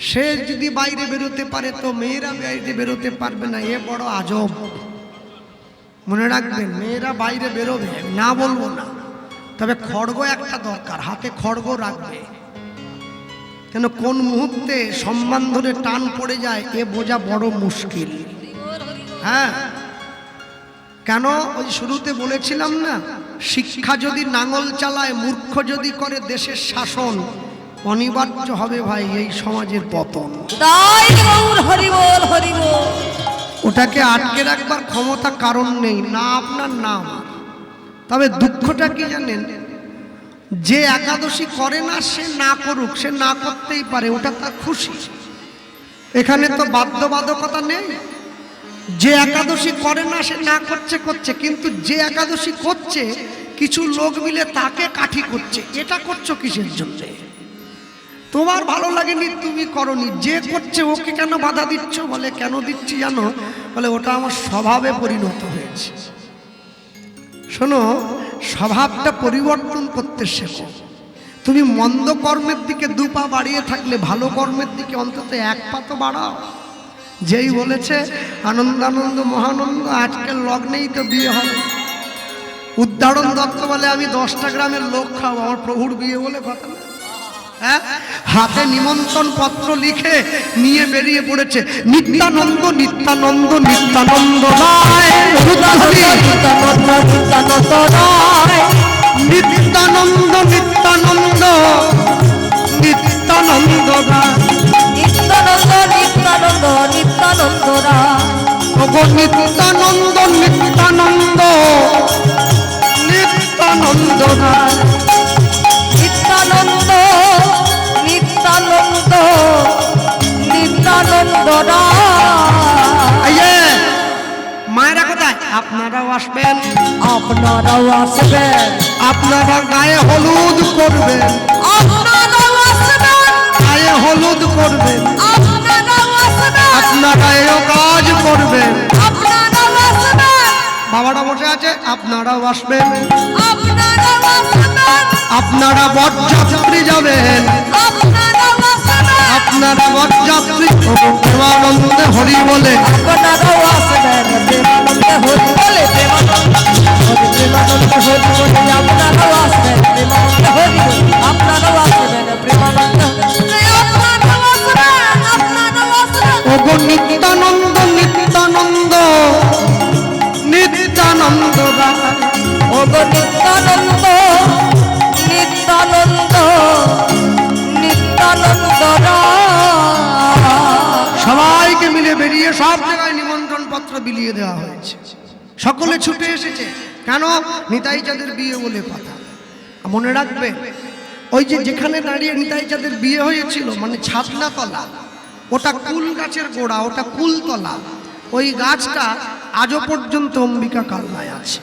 সে যদি বাইরে বেরোতে পারে তো মেয়েরা বাইরে বেরোতে পারবে না, এ বড় আজব। মনে রাখবেন, মেয়েরা বাইরে বেরোবে না বলবো না, তবে খড়গ একটা দরকার, হাতে খড়গ রাখবে, কেন কোন মুহূর্তে সম্মান ধরে টান পড়ে যায় এ বোঝা বড় মুশকিল। হ্যাঁ, কেন ওই শুরুতে বলেছিলাম না, শিক্ষা যদি নাঙল চালায়, মূর্খ যদি করে দেশের শাসন, অনিবার্য হবে ভাই এই সমাজের পতন। তাই গৌর হরি বল হরি বল। ওটাকে আটকে রাখবার ক্ষমতা কারণ নেই, না আপনার নাম। তবে দুঃখটা কি জানেন, যে একাদশী করে না সে না করুক, সে না করতেই পারে, ওটা তার খুশি। এখানে তো বাধ্যবাধকতা নেই। যে একাদশী করে না সে না করছে করছে, কিন্তু যে একাদশী করছে কিছু লোক মিলে তাকে কাঠি করছে। এটা করছো কিসের জন্য? তোমার ভালো লাগেনি তুমি করনি, যে করছে ওকে কেন বাধা দিচ্ছ? বলে কেন দিচ্ছি জানো? বলে ওটা আমার স্বভাবে পরিণত হয়েছে। শোনো, স্বভাবটা পরিবর্তন করতে শেখো। তুমি মন্দ কর্মের দিকে 2 পা বাড়িয়ে থাকলে ভালো কর্মের দিকে অন্তত 1 পা তো বাড়াও। যেই বলেছে আনন্দানন্দ মহানন্দ আজকের লগ্নেই তো বিয়ে হবে। উদাহরণ দত্ত বলে আমি 10টা গ্রামের লোক খাবো, আমার প্রভুর বিয়ে বলে কথা না। হ্যাঁ, হাতে নিমন্ত্রণ পত্র লিখে নিয়ে বেরিয়ে পড়েছে। নিত্যানন্দ নিত্যানন্দ নিত্যানন্দ রায়, নিত্যানন্দ নিত্যানন্দ নিত্যানন্দ রায়, নিত্যানন্দ নিত্যানন্দ নিত্যানন্দ রায়, নিত্যানন্দ নিত্যানন্দ নিত্যানন্দ রায়, নিত্যানন্দ নিত্যানন্দ নিত্যানন্দ রায়। আসবেন, আপনারাও আসবেন, আপনারা গায়ে হলুদ করবেন, আপনারাও আসবেন, গায়ে হলুদ করবেন, আপনারাও আসবেন, আপনারা এও কাজ করবেন। আপনারাও আসবেন, বাবারা বসে আছে, আপনারাও আসবেন, আপনারাও আসবেন, আপনারা বরযাত্রী যাবেন, আপনারাও আসবেন, আপনারা বরযাত্রী প্রেমানন্দে হরি বলে, আপনারাও আসবেন, প্রেমানন্দে হরি বলে, প্রেমানন্দে হরি বলে, আপনারাও আসবেন, প্রেমানন্দে হরি বলে, আপনারাও আসবেন, প্রেমানন্দে আপনারাও আসবেন, আপনারাও আসবেন। ওগো নিত্যানন্দ নিত্যানন্দ নিত্যানন্দ রায়, ওগো নিত্যানন্দ নিত্যানন্দ নিত্যানন্দ সবাইকে মিলে বেরিয়ে সব জায়গায় নিমন্ত্রণ পত্র বিলিয়ে দেওয়া হয়েছে। সকলে ছুটে এসেছে, কেন? নিতাই চাঁদের বিয়ে বলে কথা। মনে রাখবে, ওই যে যেখানে দাঁড়িয়ে নিতাই চাঁদের বিয়ে হয়েছিল, মানে ছাতনা তলা, ওটা কুল গাছের গোড়া, ওটা কুলতলা। ওই গাছটা আজও পর্যন্ত অম্বিকা কালনায় আছে,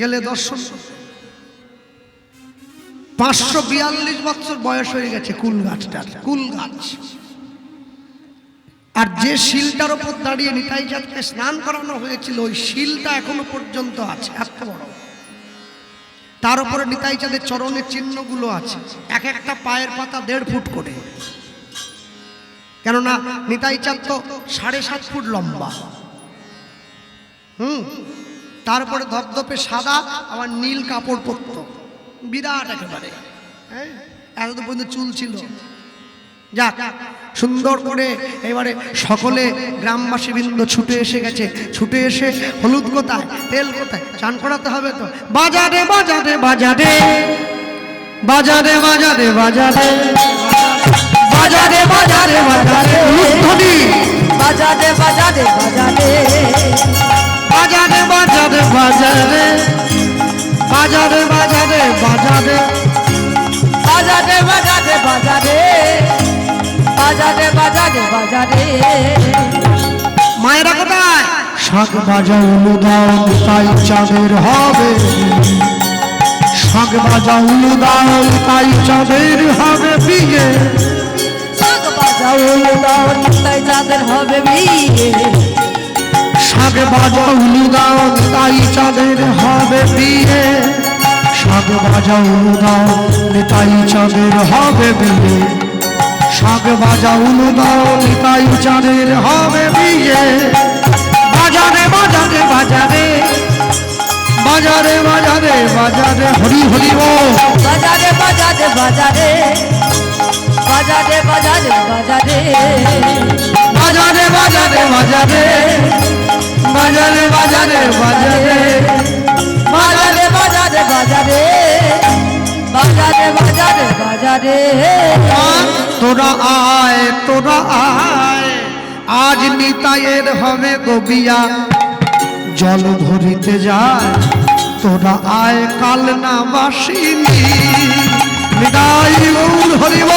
গেলে দর্শন। 542 বছর বয়স হয়ে গেছে কুল গাছটার, কুল গাছ। আর যে শিলটার ওপর দাঁড়িয়ে নিতাই চাঁদকে স্নান করানো হয়েছিল, ওই শিলটা এখনো পর্যন্ত আছে, এত বড়। তার উপরে নিতাই চাঁদের চরণের চিহ্নগুলো আছে, এক একটা পায়ের পাতা 1.5 ফুট করে। কেননা নিতাই চাঁদ তো 7.5 ফুট লম্বা। তারপরে ধপধপে সাদা, আবার নীল কাপড় পরত, বিরাট একেবারে। হ্যাঁ, এত পর্যন্ত চুল ছিল। যাক, সুন্দর করে এবারে সকলে গ্রামবাসী বৃন্দ ছুটে এসে গেছে। ছুটে এসে হলুদ কোথায়, তেল কোথায়, চান করাতে হবে তো। বাজারে বাজারে বাজারে বাজারে বাজারে বাজারে বাজারে বাজারে বাজারে উলুধ্বনি, বাজারে বাজারে বাজারে বাজারে বাজারে বাজারে বাজারে বাজারে বাজারে বাজারে বাজারে বাজারে বাজারে বাজারে বাজারে মায়েরা কোথায়? শাক বাজা উলুদাও তাই চাঁদের হবে, শাক বাজা উলুদাও তাই চাঁদের হবে বিয়ে, শাক বাজাও উলুদাও তাই চাঁদের হবে বিয়ে, শাক বাজা উলুদাও তাই চাঁদের হবে বিয়ে, শাক বাজা উলুদাও তাই চাঁদের হবে বিয়ে, শাক বাজা উলুদাও তাই চাঁদের হবে বিয়ে। বাজারে বাজারে বাজারে বাজারে বাজারে বাজারে হরি হরি বল, বাজারে বাজারে বাজারে বাজারে বাজারে বাজারে বাজারে বাজারে বাজারে বাজারে বাজারে বাজারে বাজারে বাজারে বাজারে বাজারে বাজারে বাজারে তোরা আয় তোরা আয়, আজ নিতাইয়ের হবে গোবিয়া, জল ভরিতে যায়, তোরা আয় কাল না বাসিনি, নিতাই গৌর হরিব,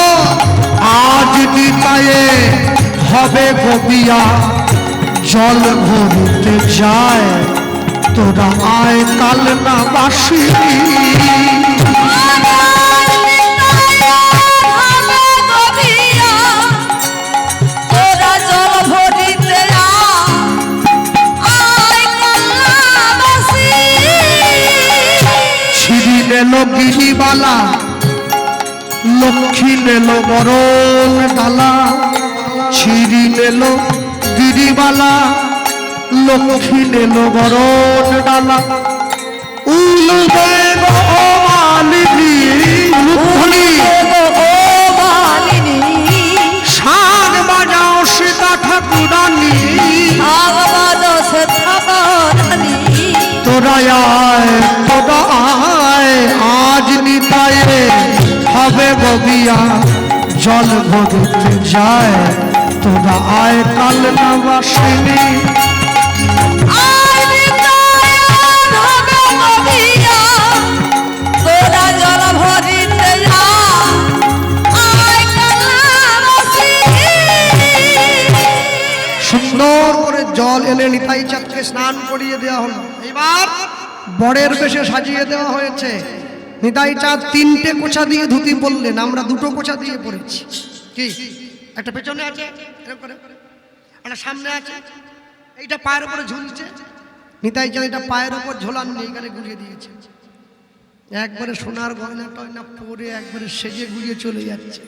আজ নিতাইয়ে হবে গোবিয়া, জল ভরিতে যায়, তোরা আয় কাল না বাসিনি। তোরা জল ভরিতে যা, আয় কাল্লাবাসী। ছিড়ি নেল গিরিবালা, লক্ষ্মী নেল বরণ ডালা, ছিড়ি নেল গিরিবালা, লক্ষ্মী নেল বরণ ডালা, উল দেব ও মালিনী, উলুধ্বনি, ও মালিনী, শাক বাজাও সীতা ঠাকুরানী, আগবাদ সে থাকারানী। তোরা আয় তোরা আয়, আজ নিতাইয়ে হবে গবিয়া, জল ভরিতে যায়, তোরা আয় কাল না বাসিনী। আয় নিতাইয়ের হবে গবিয়া, তোরা জল ভরিতে যা, আয় কাল্লাবাসী। সুন্দর করে জল এনে নিতাই চাঁদকে স্নান করিয়ে দেওয়া হলো। এবার বরের বেশে সাজিয়ে দেওয়া হয়েছে। নিতাই চাঁদ 3টে কোছা দিয়ে ধুতি পরলেন, আমরা 2টো কোছা দিয়ে পড়েছি। কি একটা পেছনে আছে এরকম করে, একটা সামনে আছে, এইটা পায়ের উপরে ঝুলছে। নিতাই চাঁদ এটা পায়ের উপর ঝোলান নিয়ে এখানে গুলিয়ে দিয়েছে। একবারে সোনার গয়না টয়না পরে একবারে সেজে গুলিয়ে চলে যাচ্ছে।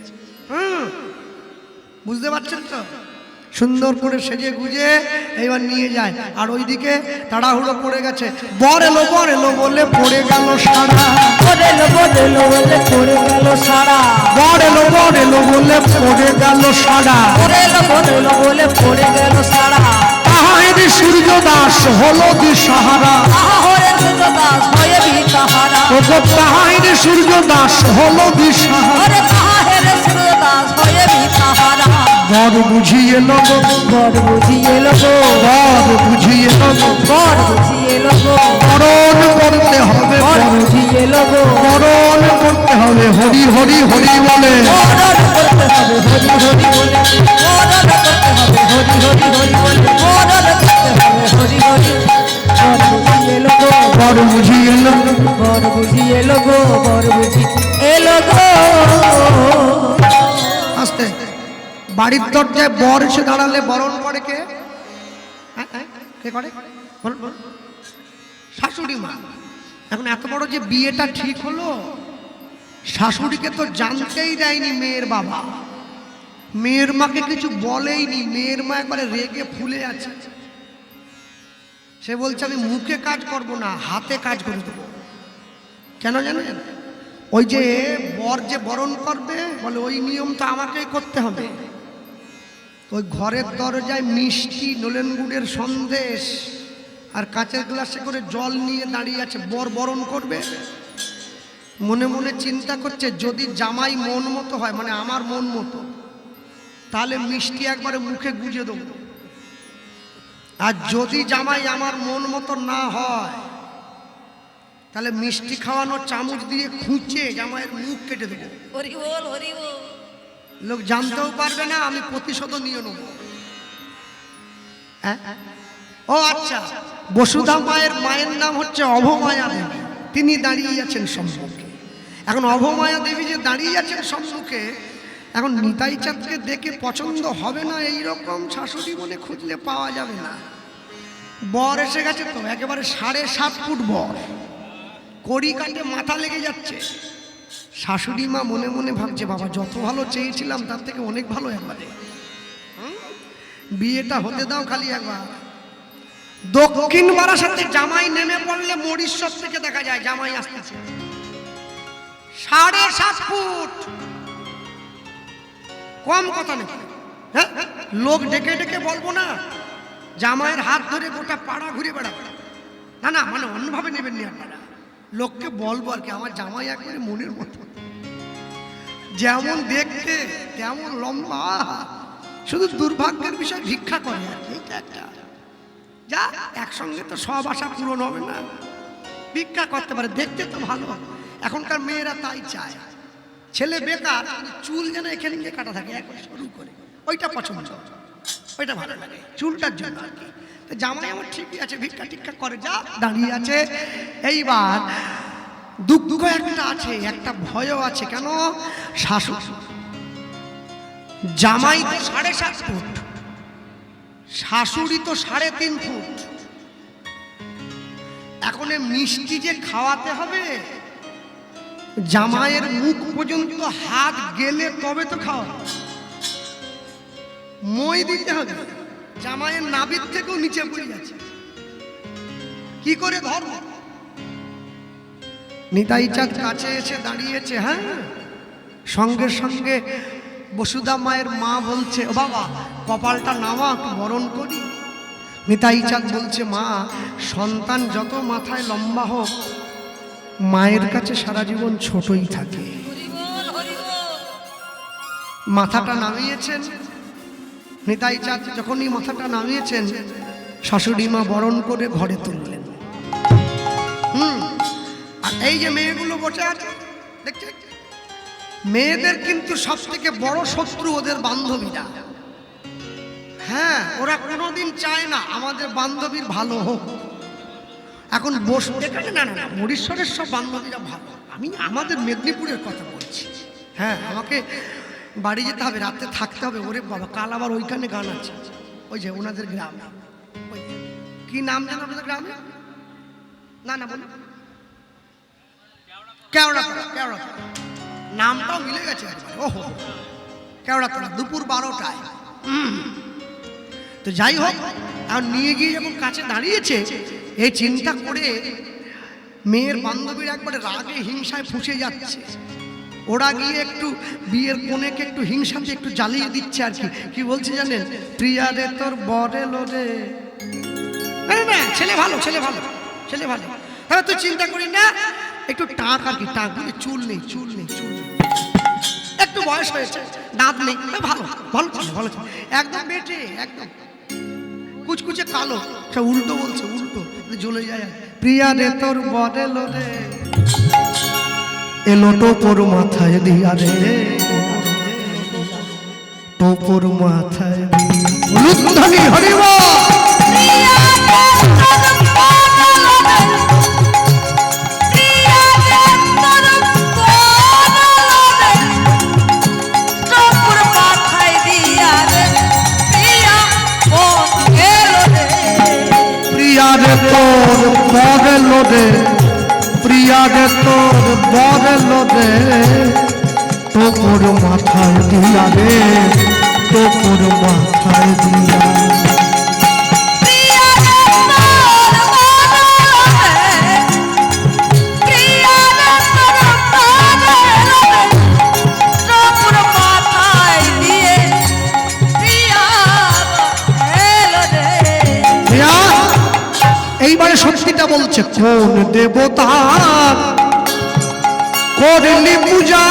বুঝতে পারছেন তো? সুন্দর করে সেজে গুজে এইবার নিয়ে যায়। আর ওইদিকে তাড়াহুড়ো পড়ে গেছে। বর এলো বলে পড়ে গেল সারা। বলে বলে পড়ে গেল সারা। বর এলো বলে পড়ে গেল সারা। বলে পড়ে গেল সারা। তাহার সূর্য দাস হলো দিশাহারা। আহরে সূর্য দাস হয়ে বিতাহারা। তাহার সূর্য দাস হলো দিশাহারা। আরে তাহারে সূর্য দাস হয়ে বিতাহারা। বর বুঝিয়ে লগো, বর বুঝিয়ে লগো, বর বুঝিয়ে লগো, বর বুঝিয়ে লগো, বরণ করতে হবে, বর বুঝিয়ে লগো, বরণ করতে হবে হরি হরি হরি বলে। বরণ করতে হবে হরি হরি বলে, বরণ করতে হবে হরি হরি হরি বলে, বরণ করতে হবে হরি হরি। বর বুঝিয়ে লগো, বর বুঝিয়ে লগো, বর বুঝিয়ে লগো, বর বুঝিয়ে লগো। আস্তে বাড়ির দরজায় বর এসে দাঁড়ালে বরণ করে কে? কে করে? বল বল। শাশুড়ি মা। এখন এত বড় যে বিয়েটা ঠিক হলো, শাশুড়িকে তো জানতেই দেয়নি মেয়ের বাবা, মেয়ের মাকে কিছু বলেইনি। মেয়ের মা একবারে রেগে ফুলে আছে। সে বলছে আমি মুখে কাজ করব না, হাতে কাজ করে দেবো। কেন জানেন? ওই যে বর যে বরণ করবে, বলে ওই নিয়ম তো আমাকেই করতে হবে। ওই ঘরের দরজায় মিষ্টি, নলেন গুড়ের সন্দেশ আর কাঁচের গ্লাসে করে জল নিয়ে দাঁড়িয়ে আছে। বর বরণ করবে, মনে মনে চিন্তা করছে যদি জামাই মন মতো হয়, মানে আমার মন মতো, তাহলে মিষ্টি একবারে মুখে গুজে দেবো। আর যদি জামাই আমার মন মতো না হয়, তাহলে মিষ্টি খাওয়ানোর চামচ দিয়ে খুঁচে জামাইয়ের মুখ কেটে দেবো। হরি বল হরি বল। লোক জানতেও পারবে না, আমি প্রতিশোধ নিয়ে নেব। ও আচ্ছা, বসুধা মায়ের নাম হচ্ছে অভমায়া দেবী। তিনি দাঁড়িয়ে আছেন সম্মুখে। এখন অভমায়া দেবী যে দাঁড়িয়ে আছেন সম্মুখে, এখন নিতাই চাঁদকে দেখে পছন্দ হবে না এইরকম শাশুড়ি মনে খুঁজলে পাওয়া যাবে না। বর এসে গেছে তো, একেবারে 7.5 ফুট বর, কড়ি কাটে মাথা লেগে যাচ্ছে। শাশুড়ি মা মনে মনে ভাবছে বাবা যত ভালো চেয়েছিলাম তার থেকে অনেক ভালো একবারে। বিয়েটা হতে দাও খালি একবার। দক্ষিণ বারাসাতে জামাই নেমে পড়লে মরিশ্বর থেকে দেখা যায় জামাই আসতেছে। 7.5 ফুট, কম কথা নেই। হ্যাঁ, লোক ডেকে ডেকে বলবো না জামাইয়ের হাত ধরে গোটা পাড়া ঘুরে বেড়াবে না, না, মানে অন্যভাবে নেবেন নি আপনারা। লোককে বলবো আর কি, আমার জামাই একবারে মনের মতো, যেমন দেখতে তেমন লম্বা, শুধু দুর্ভাগ্যের বিষয় ভিক্ষা করে আর কি। এটা একটা যা, একসঙ্গে তো সব আশা পূরণ হবে না। ভিক্ষা করতে পারে, দেখতে তো ভালো। এখনকার মেয়েরা তাই চায়। ছেলে বেকার, চুল যেন এখানে গিয়ে কাটা থাকে একবার শুরু করে, ওইটা পছন্দ, ওইটা ভালো লাগে চুলটার জন্য আর কি। জামাই আমার ঠিকই আছে, ভিক্ষা টিক্ষা করে, যা দাঁড়িয়ে আছে। এইবার দুঃখ একটা আছে, একটা ভয়ও আছে। কেন? শাশুড়ি জামাই তো 7.5 ফুট, শাশুড়ি তো 3.5 ফুট। এখন মিষ্টি যে খাওয়াতে হবে, জামাইয়ের মুখ পর্যন্ত হাত গেলে তবে তো খাওয়া, মই দিতে হবে। জামাইয়ের নাভির থেকেও নিচে পড়ে যাচ্ছে, কি করে ধরব? নিতাই চাঁদ কাছে এসে দাঁড়িয়েছে। হ্যাঁ, সঙ্গে সঙ্গে বসুধা মায়ের মা বলছে ও বাবা কপালটা নামা, একটু বরণ করি। নিতাই চাঁদ বলছে মা, সন্তান যত মাথায় লম্বা হোক মায়ের কাছে সারা জীবন ছোটই থাকে। মাথাটা নামিয়েছেন নিতাই চাঁদ, যখনই মাথাটা নামিয়েছেন শাশুড়ি মা বরণ করে ঘরে তুললেন। আর এই যে মেয়েগুলো বসে আছে দেখছে, মেয়েদের কিন্তু সব থেকে বড় শত্রু ওদের বান্ধবীরা। হ্যাঁ, ওরা কোনোদিন চায় না আমাদের বান্ধবীর ভালো হোক। এখন বসতে না না না, মরিশ্বরের সব বান্ধবীরা ভালো, আমি আমাদের মেদিনীপুরের কথা বলছি। হ্যাঁ, আমাকে বাড়ি যেতে হবে, রাতে থাকতে হবে। ওরে বাবা, কাল আবার ওইখানে গান আছে, ওই যে ওনাদের গ্রামে, ওই কি নাম জানো আপনাদের গ্রামে? না না বলুন, কেওড়াতলা। কেওড়াতলা নামটাও মিলে গেছে একবার। ওহো, কেওড়াতলা, দুপুর 12টায়। তো যাই হোক, আর নিয়ে গিয়ে যখন কাছে দাঁড়িয়েছে, এই চিন্তা করে মেয়ের বান্ধবীর একবারে রাগে হিংসায় ফুঁসে যাচ্ছে। ওরা গিয়ে একটু বিয়ের কোণেকে একটু হিংসাতে একটু জ্বালিয়ে দিচ্ছে আর কি। কি বলছে জানেন? প্রিয়া রে তোর বর এলো রে। না না, ছেলে ভালো, ছেলে ভালো, ছেলে ভালো। হ্যাঁ, তুই চিন্তা করি না, একটু টাক আর কি, টাক বলে চুল নেই, চুল নেই, চুল নেই, একটু বয়স হয়েছে, দাঁত নেই, ভালো ভালো ছিল, ভালো ছিল, একদম বেটে, একদম কুচকুচে কালো। সে উল্টো বলছে, উল্টো জ্বলে যায়। প্রিয়া রে তোর বর এলো রে, এলো টোপর মাথায় দিয়া রে, টোপর মাথায় উলুধ্বনি হরিব। প্রিয়া রে তোর বর এলো রে, প্রিয়া রে তোর বর এলো রে, টোপর মাথায় দিয়া রে, টোপর মাথায় দিয়া। এইবারে সত্যিটা বলছে, কোন দেবতা করলি পূজা,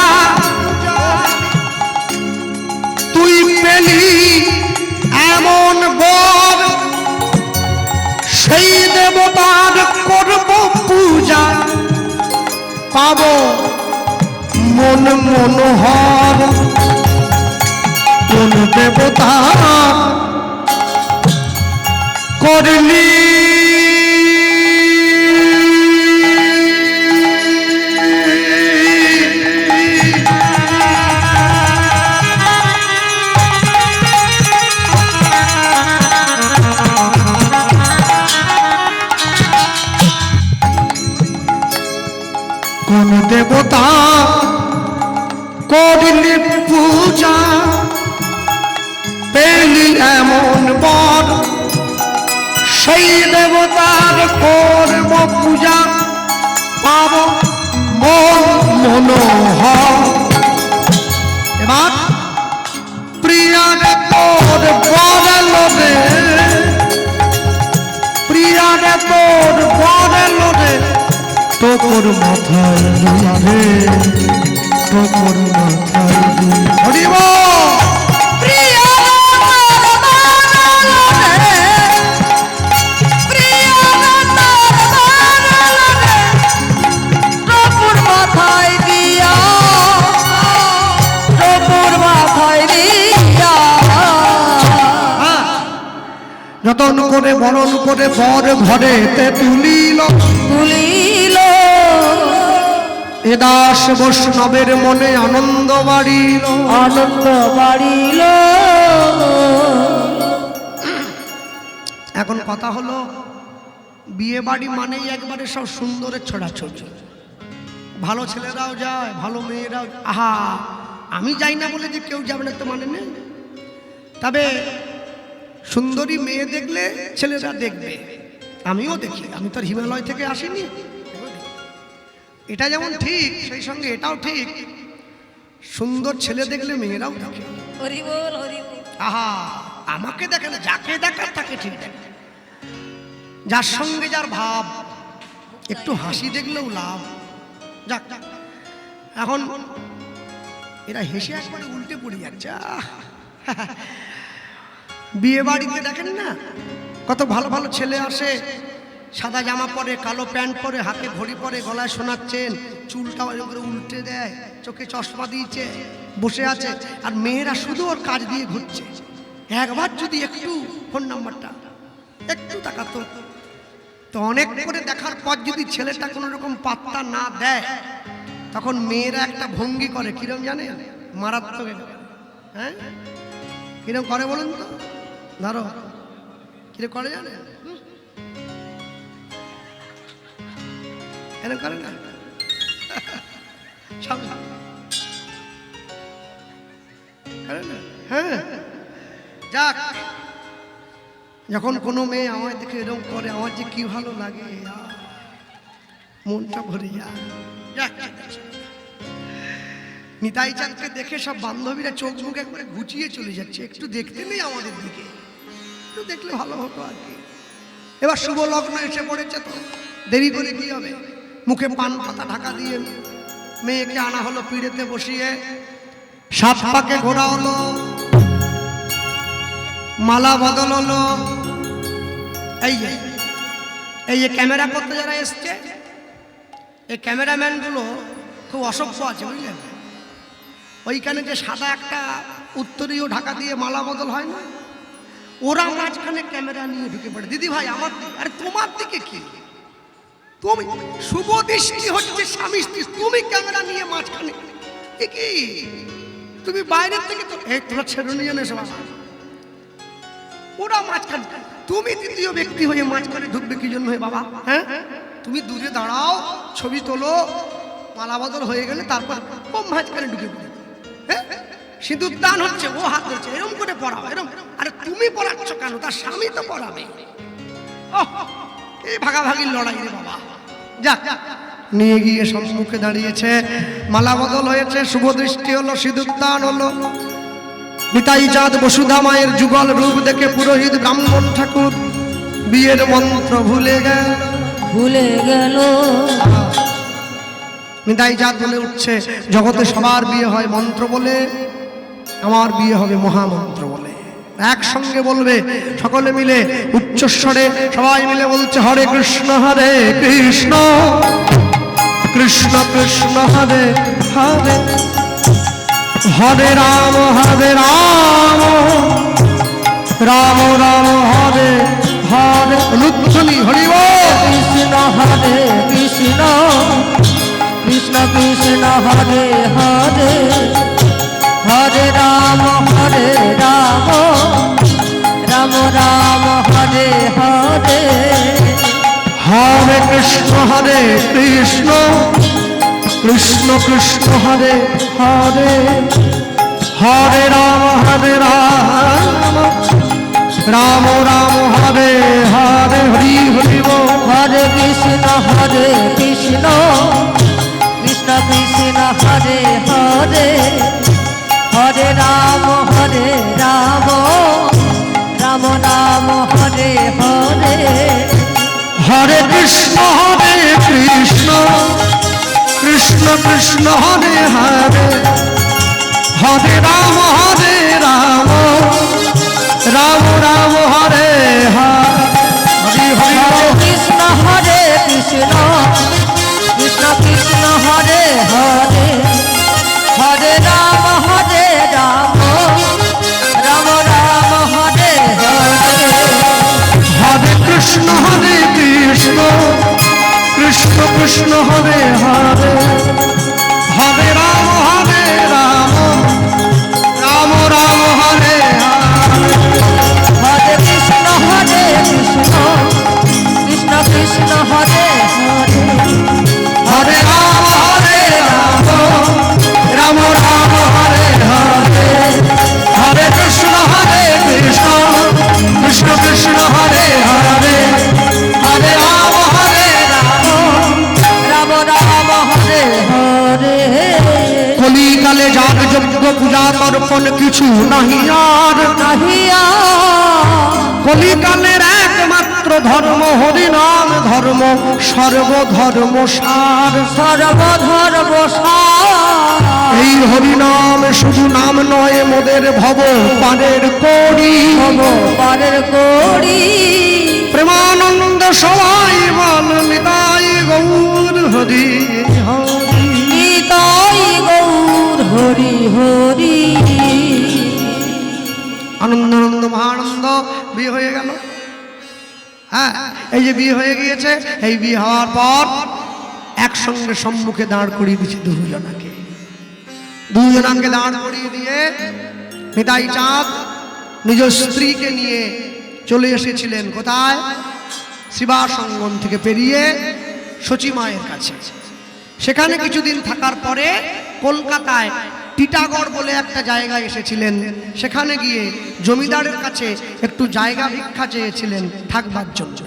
তুই পেলি এমন বর, সেই দেবতার করব পূজা, পাব মন মনোহর। কোন দেবতা করলি দেবতা করলি পূজা, পেলি এমন বর, সেই দেবতার করব পূজা, পাব মন মনোহর। এবার প্রিয়া রে তোর বর এলো রে, প্রিয়া রে তোর বর এলো রে, টোপর মাথায় দিয়া রে, টোপর মাথায় দিয়া। হরিব প্রিয়া টোপর মাথায় দিয়া, টোপর মাথায় দিয়া। যতন করে বরণ করে বর ঘরেতে তুলিল, তুলিল এ দাস বৈষ্ণবের মনে আনন্দ বাড়িল, আনন্দ বাড়িল। এখন কথা হলো, বিয়ে বাড়ি মানেই একবারে সব সুন্দরের ছড়াছড়ি, ভালো ছেলেরাও যায়, ভালো মেয়েরাও। আহা, আমি যাই না বলে যে কেউ যাবে না তো মানে নেই। তবে সুন্দরী মেয়ে দেখলে ছেলেরা দেখবে, আমিও দেখি, আমি তো আর হিমালয় থেকে আসিনি। এটা যেমন ঠিক, সেই সঙ্গে এটাও ঠিক, সুন্দর ছেলে দেখলে মেয়েরাও দেখে। হরি বল, হরি বল। আহা, আমাকে দেখে না, যাকে দেখার তাকে ঠিক দেখে, যার সঙ্গে যার ভাব, একটু হাসি দেখলেও লাভ। যাক, এখন এরা হেসে একবারে উল্টে পড়ে যাচ্ছে। বিয়ে বাড়িতে দেখেন না, কত ভালো ভালো ছেলে আসে, সাদা জামা পরে, কালো প্যান্ট পরে, হাতে ঘড়ি পরে, গলায় সোনার চেন, চুলটা এরকম করে উল্টে দেয়, চোখে চশমা দিয়েছে, বসে আছে, আর মেয়েরা শুধু ওর কাজ দিয়ে ঘুরছে। একবার যদি একটু ফোন নাম্বারটা একটু তাকাতো, তো অনেক করে দেখার পর যদি ছেলেটা কোনো রকম পাত্তা না দেয়, তখন মেয়েরা একটা ভঙ্গি করে, কিরম জানে, মারাত্মক। হ্যাঁ, কিরম করে বলুন তো? ধরো কিরম করে জানে, এরকম করে না? হ্যাঁ, যাক, যখন কোনো মেয়ে আমায় দেখে এরকম করে, আমার যে কি ভালো লাগে, মনটা ভরে যায়। নিতাই চাঁদকে দেখে সব বান্ধবীরা চোখ মুখ একবারে ঘুচিয়ে চলে যাচ্ছে, একটু দেখতে নেই আমাদের দিকে, একটু দেখলে ভালো হতো আর কি। এবার শুভ লগ্ন এসে পড়েছে, তো দেরি করে কি হবে? মুখে পান পাতা ঢাকা দিয়ে মেয়েকে আনা হলো, পিড়েতে বসিয়ে সাত পাকে ঘোরা হলো, মালা বদল হলো। এই যে ক্যামেরা করতে যারা এসছে, এই ক্যামেরাম্যানগুলো খুব অসভ্য আছে, বুঝলেন? ওইখানে যে সাদা একটা উত্তরীয় ঢাকা দিয়ে মালা বদল হয় না, ওরা মাঝখানে ক্যামেরা নিয়ে ঢুকে পড়ে। দিদি ভাই আমার দিকে, আরে তোমার দিকে কি? তুমি শুভ দৃষ্টি হচ্ছে স্বামী স্ত্রী, তুমি ক্যামেরা নিয়ে মাঝখানে কি? তুমি বাইরের থেকে তো এই তোরা ছেড়ে নিয়ে এসো বাবা, ওরা মাঝখানে, তুমি তৃতীয় ব্যক্তি হয়ে মাঝখানে ঢুকবে কি জন্য বাবা? হ্যাঁ, তুমি দূরে দাঁড়াও, ছবি তোলো, মালা বদল হয়ে গেলে তারপর ও মাঝখানে ঢুকে পড়ে। হ্যাঁ, সিঁদুর দান হচ্ছে, ও হাত ধরছে, এরকম করে পড়াও, এরকম। আরে তুমি পড়াচ্ছ কেন? তার স্বামী তো পড়াবে। এই ভাগাভাগির লড়াই রে বাবা। যাক, নিয়ে গিয়ে সম্মুখে দাঁড়িয়েছে, মালা বদল হয়েছে, শুভ দৃষ্টি হলো, সিঁদুর দান হলো। নিতাই চাঁদ বসুধা মায়ের যুগল রূপ দেখে পুরোহিত ব্রাহ্মণ ঠাকুর বিয়ের মন্ত্র ভুলে গেল। নিতাই চাঁদ বলে উঠছে, জগতে সবার বিয়ে হয় মন্ত্র বলে, আমার বিয়ে হবে মহামন্ত্র বলে। একসঙ্গে বলবে সকলে মিলে, উচ্চস্বরে সবাই মিলে বলছে, হরে কৃষ্ণ কৃষ্ণ কৃষ্ণ হরে হরে, হরে রাম রাম রাম হরে হরে। লুৎফুলি হরি বল। কৃষ্ণ হরে কৃষ্ণ কৃষ্ণ কৃষ্ণ হরে হরে, হরে রাম রাম রাম হরে হরে। হরে কৃষ্ণ কৃষ্ণ কৃষ্ণ হরে হরে, হরে রাম রাম রাম হরে হরে। হরি হরি বল। হরে কৃষ্ণ কৃষ্ণ কৃষ্ণ কৃষ্ণ হরে হরে, হরে রাম রাম রাম হরে হরে। হরে কৃষ্ণ কৃষ্ণ কৃষ্ণ হরে হরে, হরে রাম রাম রাম হরে হরে। হরি হরি হরে বল। কৃষ্ণ কৃষ্ণ কৃষ্ণ কৃষ্ণ হরে হরে, হরে রাম রাম রাম হরে হরে। হরে কৃষ্ণ কৃষ্ণ কৃষ্ণ হরে হরে, হরে রাম রাম রাম হরে হরে। হরে কৃষ্ণ কৃষ্ণ কৃষ্ণ কৃষ্ণ হরে হরে, হরে রাম রাম রাম হরে হরে। হরে কৃষ্ণ কৃষ্ণ কৃষ্ণ হরে হরে, হরে রাম রাম হরে হরে। কলিকালে যাগ যজ্ঞ পূজা তর্পণ কিছু নাহি আর, কলিকালের একমাত্র ধর্ম হরিনাম ধর্ম, সর্বধর্ম সার। সর্বধর্ম সার। এই হরিনাম শুধু নাম নয়, মোদের ভব পারের করি, পারের করি। প্রেমানন্দ সবাই বল, নিতাই গৌর হরি হরি। নিতাই গৌর হরি হরি। আনন্দানন্দ হ্যাঁ, এই যে বিয়ে হয়ে গিয়েছে, এই বিয়ে হওয়ার পর একসঙ্গে সম্মুখে দাঁড় করিয়ে দিচ্ছে দুজনাকে দাঁড় করিয়ে দিয়ে নিতাই চাঁদ নিজ স্ত্রীকে নিয়ে চলে এসেছিলেন কোথায়? শিবাসঙ্গন থেকে পেরিয়ে সচী মায়ের কাছে। সেখানে কিছুদিন থাকার পরে কলকাতায় টিটাগড় বলে একটা জায়গায় এসেছিলেন। সেখানে গিয়ে জমিদারের কাছে একটু জায়গা ভিক্ষা চেয়েছিলেন থাকবার জন্য।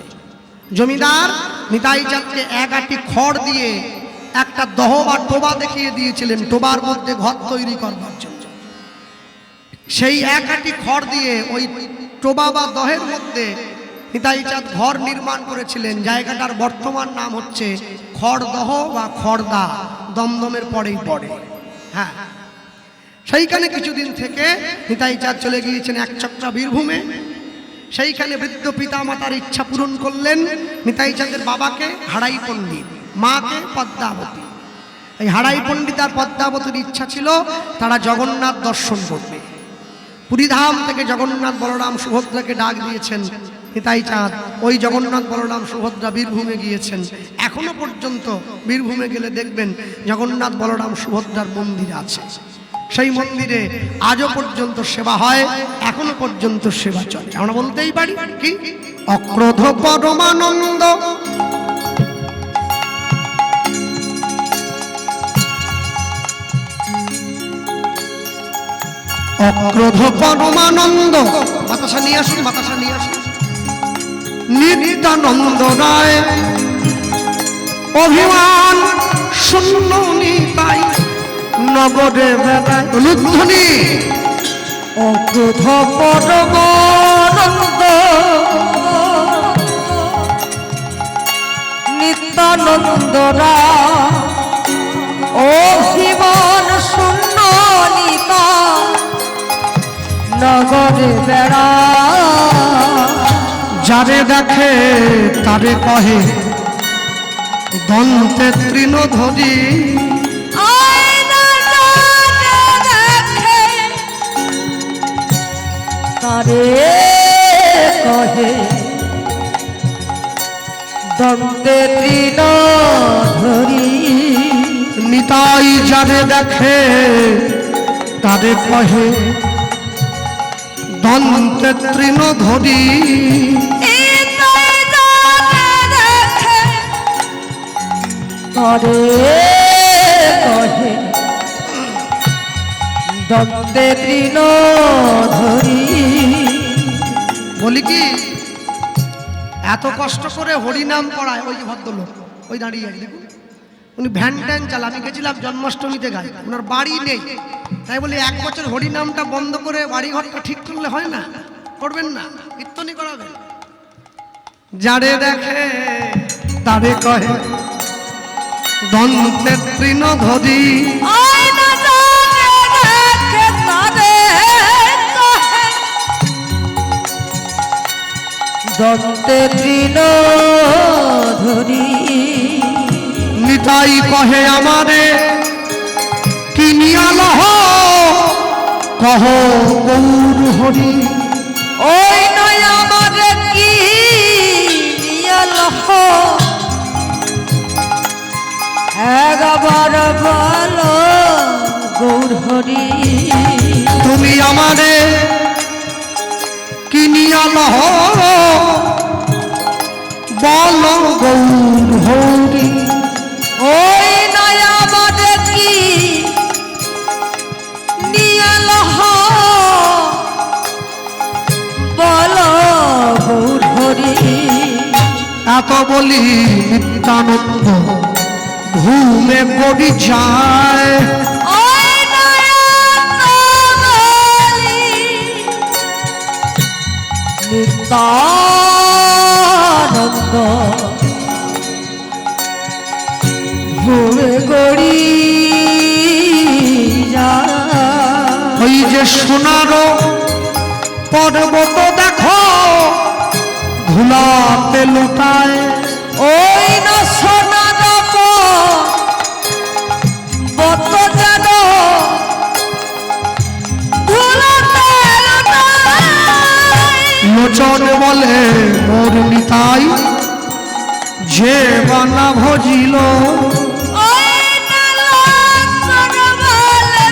জমিদার নিতাই চাঁদকে এক আটি খড় দিয়ে একটা দহ বা টোবা দেখিয়ে দিয়েছিলেন, টোবার মধ্যে ঘর তৈরি করবার জন্য। সেই এক আটি খড় দিয়ে ওই টোবা বা দহের মধ্যে নিতাই চাঁদ ঘর নির্মাণ করেছিলেন। জায়গাটার বর্তমান নাম হচ্ছে খড়দহ বা খড়দা, দমদমের পরেই পড়ে। হ্যাঁ, সেইখানে কিছুদিন থেকে নিতাই চাঁদ চলে গিয়েছেন একচক্রা বীরভূমে। সেইখানে বৃদ্ধ পিতা মাতার ইচ্ছা পূরণ করলেন। নিতাই চাঁদের বাবাকে হাড়াই পণ্ডিত, মাকে পদ্মাবতী। এই হাড়াই পণ্ডিত আর পদ্মাবতীর ইচ্ছা ছিল তারা জগন্নাথ দর্শন করবে। পুরীধাম থেকে জগন্নাথ বলরাম সুভদ্রাকে ডাক দিয়েছেন নিতাই চাঁদ। ওই জগন্নাথ বলরাম সুভদ্রা বীরভূমে গিয়েছেন। এখনো পর্যন্ত বীরভূমে গেলে দেখবেন জগন্নাথ বলরাম সুভদ্রার মন্দির আছে। সেই মন্দিরে আজও পর্যন্ত সেবা হয়, এখনো পর্যন্ত সেবা চলে। আমরা বলতেই পারি কি, অক্রোধ পরমানন্দ অক্রোধ পরমানন্দ। বাতাসা নিয়ে আসুন, বাতাসা নিয়ে আসুন। নিত্যানন্দ রায় অভিমান শূন্য নিতাই নগরে বেড়ায়। লুধ্বনি অক্রোধ পরমানন্দ নিত্যানন্দ রায় অভিমান শূন্য নিতাই নগরে বেড়া। যারে দেখে তারে কহে দন্তে তৃণধরি। তারে কহে দন্তে তৃণধরি। নিতাই যারে দেখে তারে কহে দন্তে তৃণধরি। তারে কহে দন্তে তৃণধরি। বলি কি, এত কষ্ট করে হরিনাম করায় ওই যে ভদ্রলোক ওই দাঁড়িয়ে আছে দেখুন, উনি ভ্যান ট্যান চালা। আমি গেছিলাম জন্মাষ্টমীতে গায়ে, ওনার বাড়ি নেই। তাই বলি 1 বছর হরিনামটা বন্ধ করে বাড়ি ঘরটা ঠিক করলে হয় না? করবেন না, কীর্তনই করাবেন। যারে দেখে তারে কহে দন্তে তৃণধরি। দন্তে তৃণধরি। নিতাই কহে আমারে কিনিয়া লহ কহ গৌর হরি। ওই নয় আমারে কি নিয়া লহ একবার বলো গৌর হরি। তুমি আমারে কিনিয়া লহ বল গৌর হরি। ওই নয় আমারে কি নিয়া লহ বলো গৌর হরি। এত বলি নিত্যানন্দ ঘুমে পড়ি যায়। ওই নয় বলি নিত্যানন্দ ঘুমে গড়ি যায়। ওই যে সোনার পর্বত দেখো ধুলাতে লুটায়। ওই না সোনার পর্বত যেন ধুলাতে লুটায়। লোচন বলে মোর নিতাই যে বানা ভজিল ওই না লোচন বলে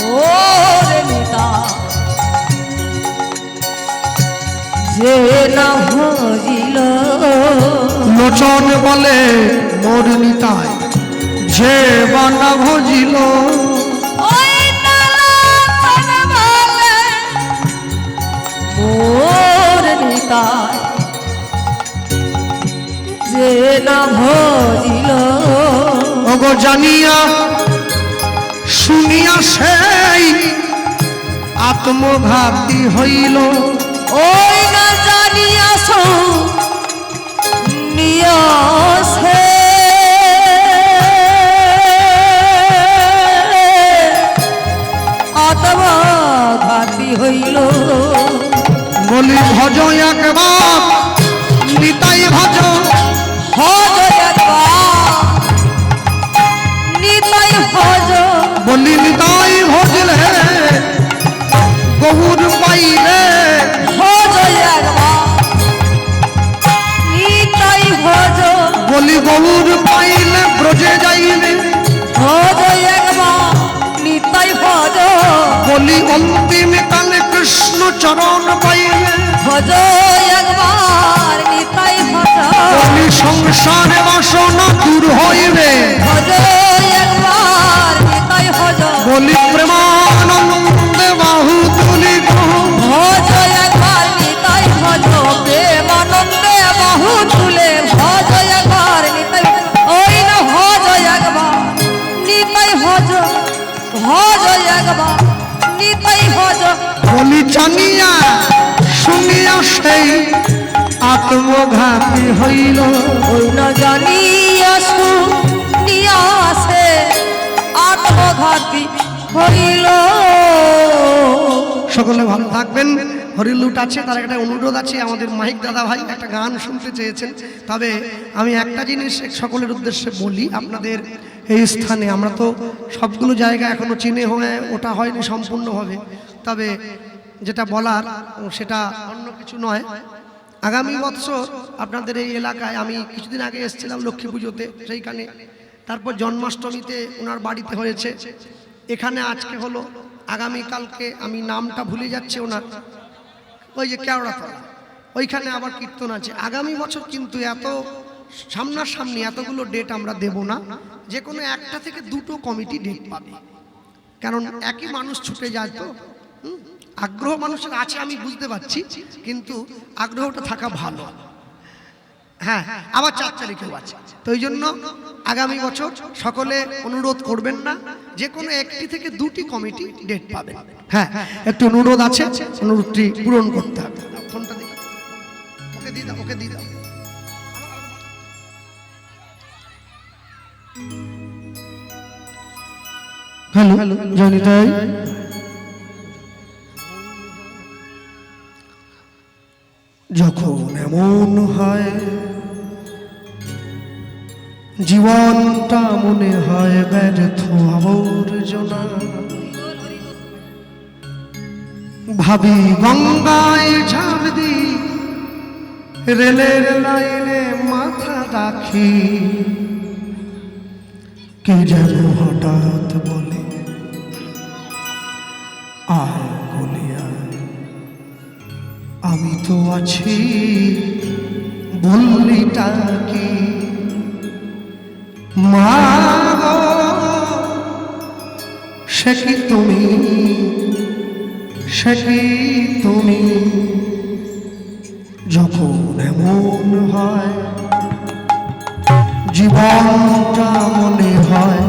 মোর নিতাই যে না ভজিল লোচন বলে মোর নিতাই যে বানা ভজিল ওই না লোচন বলে মোর নিতাই যে না ভজিল ওগো জানিয়া শুনিয়া সেই আত্মঘাতী হইল ওই না জানিয়াছ নিয়াছে আত্মঘাতী হইল বলি ভজ একবার নিতাই ভজ ভজ একবার নিতাই ভজ বলি নিতাই ভজলে গৌর পাইবে ভজ একবার নিতাই ভজ বলি গৌর পাইলে ব্রজে যাইবে ভজ একবার নিতাই ভজ বলি অন্তিম কালে কৃষ্ণ চরণ পাইবে ভজ একবার নিতাই ভজ বলি সংসারে বাসনা দূর হইবে ভজ একবার নিতাই ভজ বলি প্রেমানন্দে বাহু তুলি ভজ একবার নিতাই ভজ প্রেমানন্দে বাহু তুলে ভজ একবার নিতাই ওই না ভজ একবার নিতাই ভজ ভজ একবার নিতাই ভজ বলি জানিয়া শুনিয়া সেই আত্মঘাতী হইল ওই না জানিয়া শুনিয়াছে আত্মঘাতী হইল সকলে ভালো থাকবেন। হরিলুট আছে, তার একটা অনুরোধ আছে, আমাদের মাহিক দাদা ভাই একটা গান শুনতে চেয়েছেন। তবে আমি একটা জিনিস সকলের উদ্দেশ্যে বলি, আপনাদের এই স্থানে আমরা তো সবগুলো জায়গা এখনো চিনে হয়ে ওটা হয়নি সম্পূর্ণভাবে, তবে যেটা বলার সেটা অন্য কিছু নয়। আগামী বৎসর আপনাদের এই এলাকায় আমি কিছুদিন আগে এসেছিলাম লক্ষ্মী পুজোতে, সেইখানে তারপর জন্মাষ্টমীতে ওনার বাড়িতে হয়েছে, এখানে আজকে হলো, আগামীকালকে আমি নামটা ভুলে যাচ্ছি ওনার, ওই যে কেওড়াতলা ওইখানে আবার কীর্তন আছে। আগামী বছর কিন্তু এত সামনাসামনি এতগুলো ডেট আমরা দেব না, যে কোনো একটা থেকে দুটো কমিটি ডেট পাবে, কারণ একই মানুষ ছুটে যায় তো। আগ্রহ মানুষের আছে আমি বুঝতে পারছি, কিন্তু আগ্রহটা থাকা ভালো। হ্যাঁ, আবার 4 তারিখেও আছে, তো ওই জন্য আগামী বছর সকলে অনুরোধ করবেন না, যে কোনো একটি থেকে দুটি কমিটি ডেট পাবেন। হ্যাঁ, একটু অনুরোধ আছে, অনুরোধটি পূরণ করতে হবে। ফোনটা দেখি, ওকে দিয়ে দাও, ওকে দিয়ে দাও। হ্যালো জয়নিতাই, যখন এমন হয় জীবনটা মনে হয় ব্যর্থ আবর্জনা, ভাবি গঙ্গায় ঝাঁপ দি, রেলের লাইনে মাথা রাখি, কে যেন হঠাৎ বলে আয় বলে আয়, আমি তো আছি বললিটা কি মা গো, সে কি তুমি, সে কি তুমি, যখন এমন হয় জীবনটা মনে হয়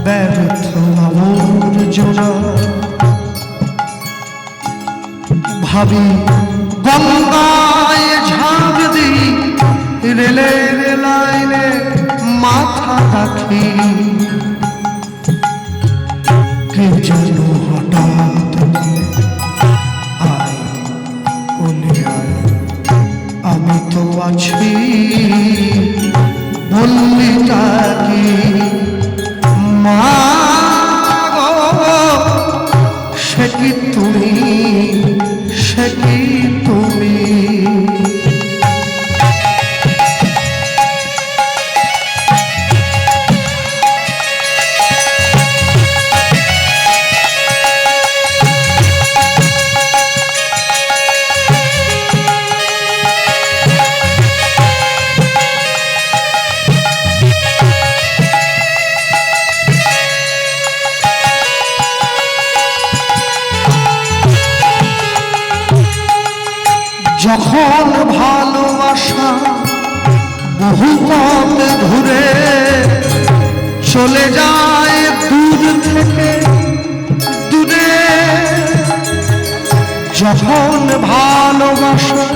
ব্যর্থ আবর্জনা, ভাবি গঙ্গায় ঝাঁপ দি, রেলের লাইনে মাথা রাখি, কে যেন হঠাৎ আয় বলে আয়, আমি তো আছি বললিটা কি মা গো, সে কি তুমি, সে কি তুমি, বহু পথ ঘুরে চলে যায় দূর থেকে দূরে। যখন ভালোবাসা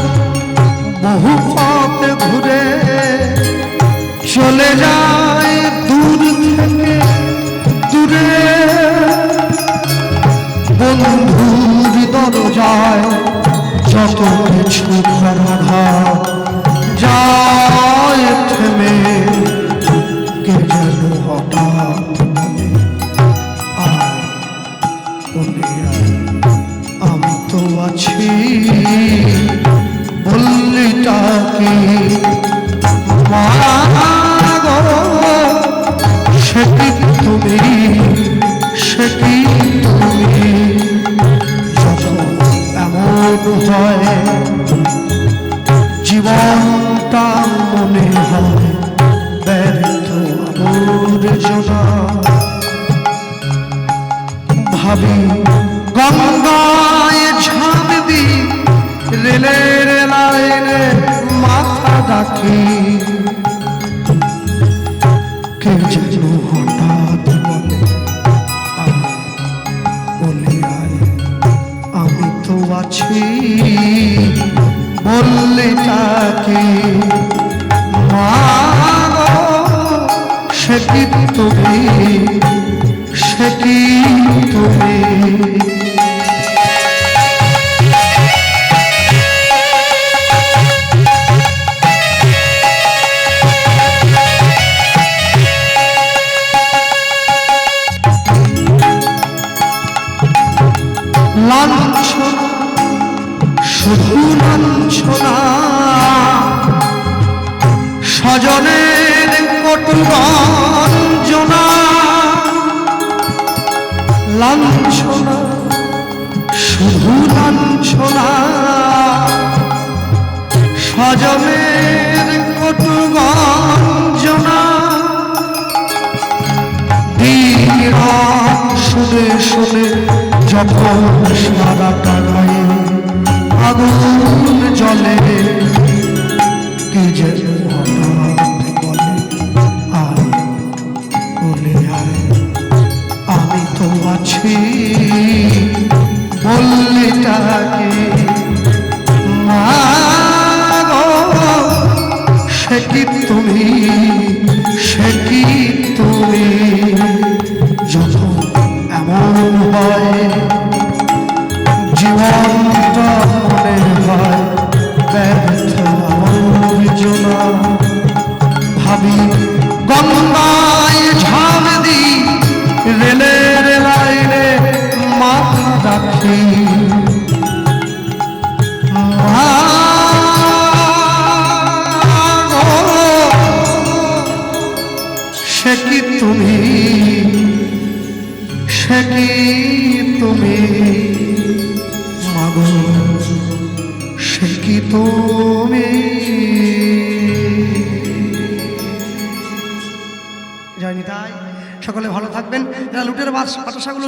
বহু পথ ঘুরে চলে যায় দূর থেকে দূরে। বন্ধুর দরজায় যত কিছু করা যায় থেমে, কে যেন হঠাৎ বলে, আয় বলে আয়, আমি তো আছি। বললিটা কি মা গো, সে কি তুমি, সে কি তুমি? যখন এমন হয় জীবনটা মনে হয় ব্যর্থ আবর্জনা। ভাবি গঙ্গায় ঝাঁপ দি, রেলের লাইনে মাথা রাখি, কে যেন হঠাৎ বলে, আয় বলে আয়, আমি তো আছি। বললে তাকে মা গো, সে কি তুমি, সে কি তুমি? লাঞ্ছনা শুধু লাঞ্ছনা, স্বজনের কটু বঞ্চনা। লাঞ্ছনা শুধু লাঞ্ছনা, স্বজনের কটু বঞ্চনা। দিন রাত শুনে শুনে যখন সারাটা গায়ে আগুন জ্বলে, কে যেন হঠাৎ বলে, আয় বলে আয়, আমি তো আছি। বললিটাকে মা গো, সে কি তুমি, সে কি তুমি? যখন এমন হয় জীবনটা মনে হয় ব্যর্থ আবর্জনা। ভাবি গঙ্গায় ঝাঁপ দি, রেলের লাইনে মাথা রাখি, মা গো, সে কি তুমি, সে কি তুমি? মাগো, সে কি তুমি? জয় নিতাই। সকলে ভালো থাকবেন। এরা লুটের বাতাসাগুলো